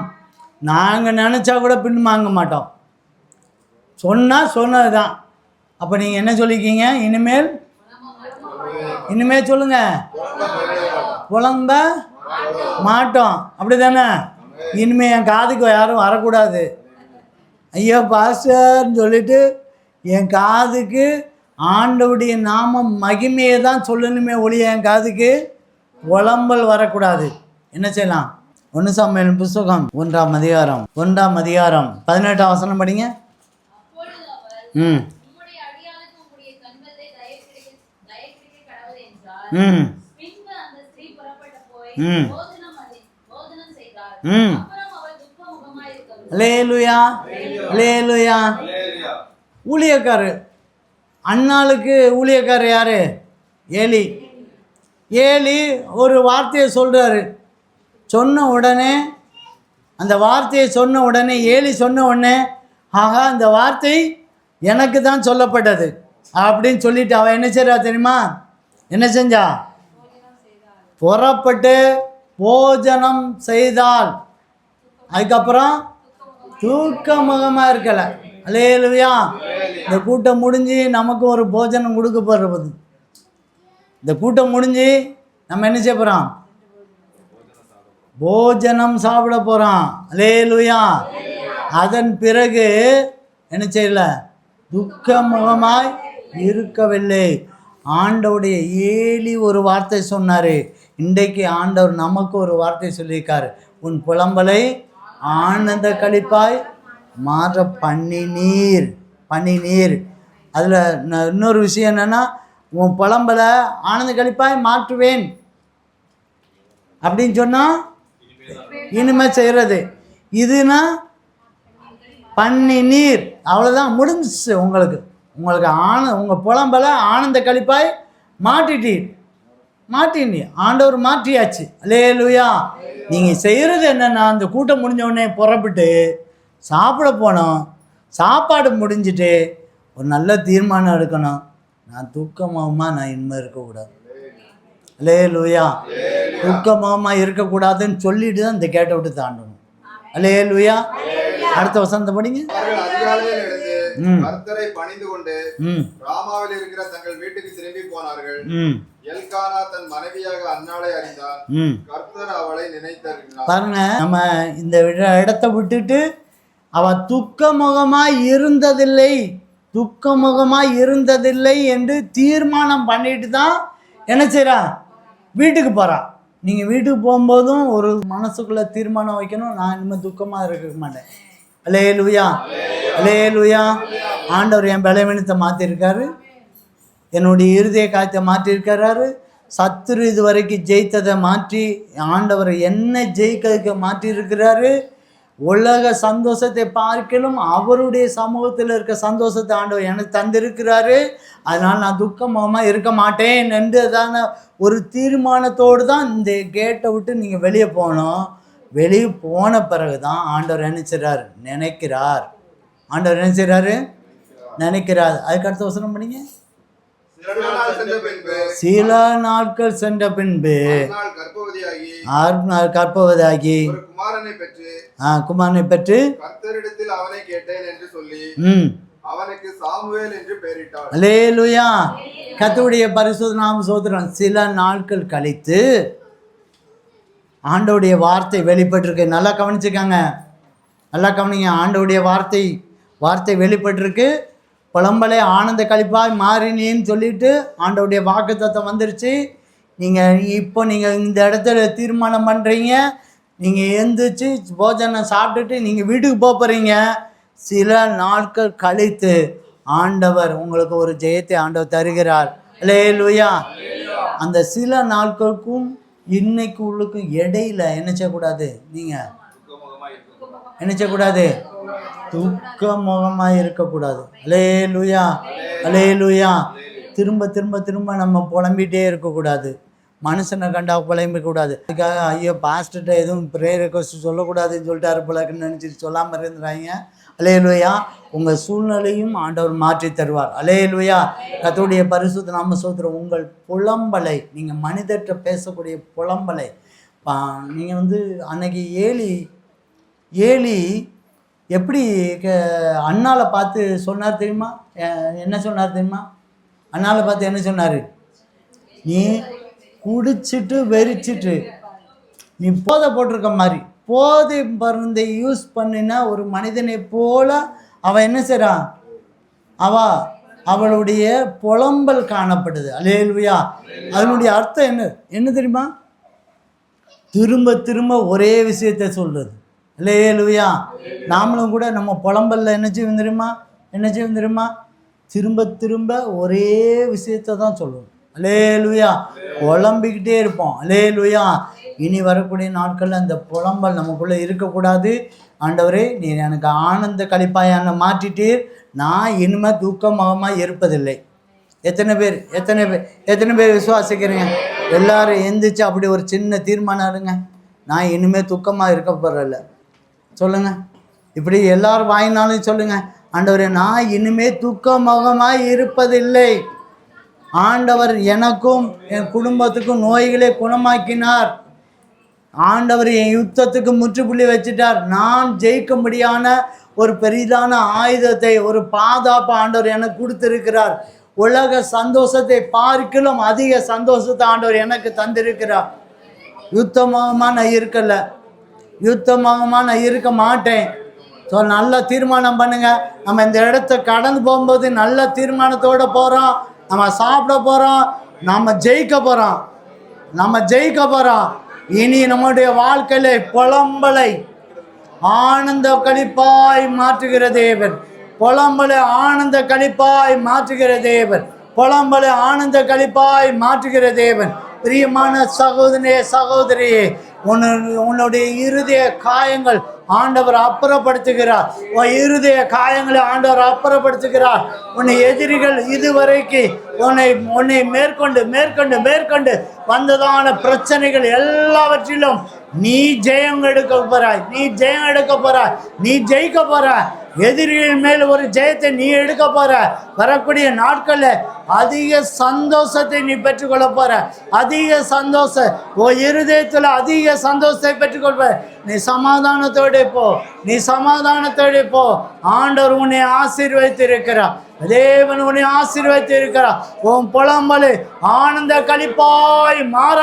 நாங்கள் நினச்சா கூட பின் வாங்க மாட்டோம். சொன்னது தான். அப்போ நீங்கள் என்ன சொல்லிக்கிங்க? இனிமேல் சொல்லுங்கள், புலம்ப மாட்டோம். அப்படி தானே? இனிமேல் என் காதுக்கு யாரும் வரக்கூடாது. ஐயோ பாஸ்டர்ன்னு சொல்லிட்டு என் காதுக்கு ஆண்டவருடைய நாமம் மகிமையை தான் சொல்லணுமே ஒழிய என் காதுக்கு புலம்பல் வரக்கூடாது. என்ன செய்யலாம்? 1 சாமுவேல் புஸ்தகம் 1ஆம் அதிகாரம் 18ஆம் வசனம் படிங்க. அல்லேலூயா, அல்லேலூயா. ஊழியக்காரர் அன்னாளுக்கு ஊழியக்காரர் யாரு? ஏலி ஒரு வார்த்தையை சொல்கிறாரு. அந்த வார்த்தையை சொன்ன உடனே ஏலி சொன்ன உடனே, ஆகா இந்த வார்த்தை எனக்கு தான் சொல்லப்பட்டது அப்படின்னு சொல்லிட்டு அவன் என்ன செய்றா தெரியுமா? என்ன செஞ்சா? புறப்பட்டு போஜனம் செய்தாள். அதுக்கப்புறம் தூக்கமுகமாக இருக்கலை. அல்லேலூயா. இந்த கூட்டம் முடிஞ்சு நமக்கு ஒரு போஜனம் கொடுக்க போகிறது. இந்த கூட்டம் முடிஞ்சு நம்ம என்ன செய்ய போகிறோம்? போஜனம் சாப்பிட போகிறோம். அல்லேலூயா. அதன் பிறகு என்ன செய்யல? துக்கமுகமாய் இருக்கவில்லை. ஆண்டவருடைய ஏலி ஒரு வார்த்தை சொன்னார். இன்றைக்கு ஆண்டவர் நமக்கு ஒரு வார்த்தை சொல்லியிருக்காரு. உன் புலம்பலை ஆனந்த களிப்பாய் மாற்ற பண்ணினீர். அதில் இன்னொரு விஷயம் என்னென்னா, உன் புலம்பலை ஆனந்த களிப்பாய் மாற்றுவேன் அப்படின்னு சொன்னால் இனிமேல் செய்கிறது. இதுனா பண்ணினீர், அவ்வளோதான், முடிஞ்சிச்சு. உங்களுக்கு உங்கள் புலம்பலை ஆனந்த களிப்பாய் மாட்டினீ ஆண்டவர் மாற்றியாச்சு. அல்லேலூயா. நீங்கள் செய்கிறது என்னென்னா, அந்த கூட்டம் முடிஞ்ச உடனே புறப்பட்டு சாப்பிட போனோம். சாப்பாடு முடிஞ்சிட்டு ஒரு நல்ல தீர்மானம் எடுக்கணும். நான் துக்கமாக இனிமேல் இருக்கக்கூடாது. அல்லேலூயா. துக்கமாக இருக்கக்கூடாதுன்னு சொல்லிட்டு தான் இந்த கேட்டை விட்டு தாண்டணும். அல்லேலூயா. அடுத்த வசனத்தை படிங்க. கர்த்தரை பணிந்து கொண்டு ராமாவில் இருக்கிற தங்கள் வீட்டுக்கு திரும்பி போனார்கள். எல்கானா தன் மனைவியாக அன்னாளை அறிந்தார். கர்த்தர் அவளை நினைத்தார். பாருங்க, நம்ம இந்த இடத்தை விட்டுட்டு அவ துக்கமுகமாய் இருந்ததில்லை என்று தீர்மானம் பண்ணிட்டு தான் என்ன செய்றா? வீட்டுக்கு போறா. நீங்கள் வீட்டுக்கு போகும்போதும் ஒரு மனசுக்குள்ளே தீர்மானம் வைக்கணும், நான் இனிமேல் துக்கமாக இருக்க மாட்டேன். அல்லேலூயா, அல்லேலூயா. ஆண்டவர் என் பலவீனத்தை மாற்றிருக்காரு, என்னுடைய இருதய காயத்தை மாற்றிருக்கிறாரு. சத்துரு இது வரைக்கும் ஜெயித்ததை மாற்றி ஆண்டவர் என்ன ஜெயிக்கிறதுக்கு மாற்றிருக்கிறாரு. உலக சந்தோஷத்தை பார்க்கலும் அவருடைய சமூகத்தில் இருக்க சந்தோஷத்தை ஆண்டவர் எனக்கு தந்திருக்கிறாரு. அதனால் நான் துக்கமாக இருக்க மாட்டேன் என்றதான ஒரு தீர்மானத்தோடு தான் இந்த கேட்டை விட்டு நீங்கள் வெளியே போகணும். வெளியே போன பிறகு தான் ஆண்டவர் நினைக்கிறார். அதுக்கு அடுத்த வசனம் பண்ணிங்க. சில நாள் சென்ற பின்பு சில நாட்கள் சென்ற பின்பு நாள் கர்ப்பவதியாகி கற்பவதாகி ஒரு குமாரனை பெற்று குமாரனை பெற்று கர்த்தரிடத்தில் அவனை கேட்டேன் என்று சொல்லி அவனுக்கு சாமுவேல் என்று பெயரிட்டாள். அல்லேலூயா. கர்த்தருடைய பரிசுத்த நாம ஸ்தோத்திரம். சில நாட்கள் கழித்து ஆண்டவருடைய வார்த்தை வெளிப்பட்டிருக்கு. நல்லா கவனிச்சுக்காங்க, நல்லா கவனிங்க. ஆண்டவருடைய வார்த்தை வெளிப்பட்டிருக்கு. புலம்பலை ஆனந்த கழிப்பாய் மாறினேன்னு சொல்லிட்டு ஆண்டவருடைய வாக்குத்தத்தம் வந்துருச்சு. நீங்கள் இந்த இடத்துல தீர்மானம் பண்ணுறீங்க. நீங்கள் எழுந்திரிச்சு போஜனம் சாப்பிட்டுட்டு நீங்கள் வீட்டுக்கு போகிறீங்க. சில நாட்கள் கழித்து ஆண்டவர் உங்களுக்கு ஒரு ஜெயத்தை ஆண்டவர் தருகிறார். அல்லேலூயா. அந்த சில நாட்களுக்கும் இன்னைக்கு உள்ளுக்கும் இடையில என்ன செய்யக்கூடாது? நீங்கள் என்ன செய்யக்கூடாது? துக்க முகமாக இருக்கக்கூடாது. அல்லேலூயா, அல்லேலூயா. திரும்ப திரும்ப திரும்ப நம்ம புலம்பிகிட்டே இருக்கக்கூடாது. மனுஷனை கண்டா புலம்பிக்கூடாது. அதுக்காக ஐயோ பாஸ்டர்கிட்ட எதுவும் ப்ரேயர் ரெக்வஸ்ட் சொல்லக்கூடாதுன்னு சொல்லிட்டாரு போலக்குன்னு நினச்சிட்டு சொல்லாமல் இருந்துறாங்க. அல்லேலூயா. உங்கள் சூழ்நிலையும் ஆண்டவர் மாற்றி தருவார். அல்லேலூயா. கர்த்தருடைய பரிசுத்த நாம ஸ்தோத்திரம். உங்கள் புலம்பலை, நீங்கள் மனிதர்கிட்ட பேசக்கூடிய புலம்பலை, நீங்கள் அன்னைக்கு ஏலி எப்படி அண்ணாவை பார்த்து சொன்னார் தெரியுமா? என்ன சொன்னார் தெரியுமா? அண்ணாவை பார்த்து என்ன சொன்னார்? நீ குடிச்சிட்டு வெறிச்சிட்டு நீ போதை போட்டிருக்க மாதிரி போதை மருந்தை யூஸ் பண்ணினா ஒரு மனிதனை போல அவன் என்ன செய்கிறான்? அவளுடைய புலம்பல் காணப்படுது. அல்லேலூயா. அதனுடைய அர்த்தம் என்ன தெரியுமா? திரும்ப திரும்ப ஒரே விஷயத்தை சொல்கிறது. அல்லேலூயா. நாமளும் கூட நம்ம புலம்பல்ல என்ன செய்வோம் தெரியுமா? திரும்ப திரும்ப ஒரே விஷயத்தை தான் சொல்லுவோம். அல்லேலூயா. புலம்பிக்கிட்டே இருப்போம். அல்லேலூயா. இனி வரக்கூடிய நாட்களில் அந்த புலம்பல் நமக்குள்ளே இருக்கக்கூடாது. ஆண்டவரே, நீர் எனக்கு ஆனந்த கழிப்பாயான மாற்றிட்டீர். நான் இனிமேல் தூக்கமாக இருப்பதில்லை. எத்தனை பேர் விசுவாசிக்கிறீங்க? எல்லாரும் எந்திரிச்சு அப்படி ஒரு சின்ன தீர்மானம் இருங்க. நான் இனிமேல் துக்கமாக இருக்க போகிறதில்ல. சொல்லுங்கள். இப்படி எல்லாரும் வாங்கினாலும் சொல்லுங்கள், ஆண்டவரே நான் இனிமேல் துக்கமாக இருப்பதில்லை. ஆண்டவர் எனக்கும் என் குடும்பத்துக்கும் நோய்களை குணமாக்கினார். ஆண்டவர் என் யுத்தத்துக்கு முற்றுப்புள்ளி வச்சுட்டார். நான் ஜெயிக்கும்படியான ஒரு பெரிதான ஆயுதத்தை, ஒரு பாதுகாப்பு ஆண்டவர் எனக்கு கொடுத்திருக்கிறார். உலக சந்தோஷத்தை பார்க்கிலும் அதிக சந்தோஷத்தை ஆண்டவர் எனக்கு தந்திருக்கிறார். யுத்தமாக நான் இருக்க மாட்டேன். ஸோ நல்ல தீர்மானம் பண்ணுங்க. நம்ம இந்த இடத்த கடந்து போகும்போது நல்ல தீர்மானத்தோடு போகிறோம். நம்ம சாப்பிட போகிறோம். நம்ம ஜெயிக்க போகிறோம். இனி நம்முடைய வாழ்க்கையில புலம்பலை ஆனந்த கழிப்பாய் மாற்றுகிற தேவன். புலம்பலை ஆனந்த கழிப்பாய் மாற்றுகிற தேவன். புலம்பலை ஆனந்த கழிப்பாய் மாற்றுகிற தேவன். பிரியமான சகோதரனே, சகோதரியே, உன்னுடைய இருதய காயங்கள் ஆண்டவர் அப்புறப்படுத்துகிறார். உன் இருதய காயங்களை ஆண்டவர் அப்புறப்படுத்துகிறார். உன்னை எதிரிகள் இதுவரைக்கு உன்னை மேற்கொண்டு வந்ததான பிரச்சனைகள் எல்லாவற்றிலும் நீ ஜெயம் எடுக்க போறாய். நீ ஜெயிக்க போறாய். எதிரிகளின் மேல் ஒரு ஜெயத்தை நீ எடுக்க போற. வரக்கூடிய நாட்களில் அதிக சந்தோஷத்தை நீ பெற்றுக்கொள்ள போற. அதிக சந்தோஷம் உன் இருதயத்தில் அதிக சந்தோஷத்தை பெற்றுக்கொள்வ. நீ சமாதானத்தோடு போ. ஆண்டவர் உன்னை ஆசீர்வதித்திருக்கிறார். தேவன் உன்னை ஆசீர்வதித்திருக்கிறார். உன் புலம்பலை ஆனந்த கழிப்பாய் மாற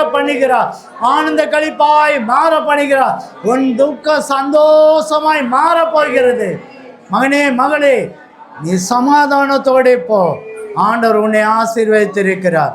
பண்ணுகிறார். உன் துக்க சந்தோஷமாய் மாற போகிறது. மகனே, மகளே, நீ சமாதானத்தோடு போ. ஆண்டவர் உன்னை ஆசீர்வதித்திருக்கிறார்.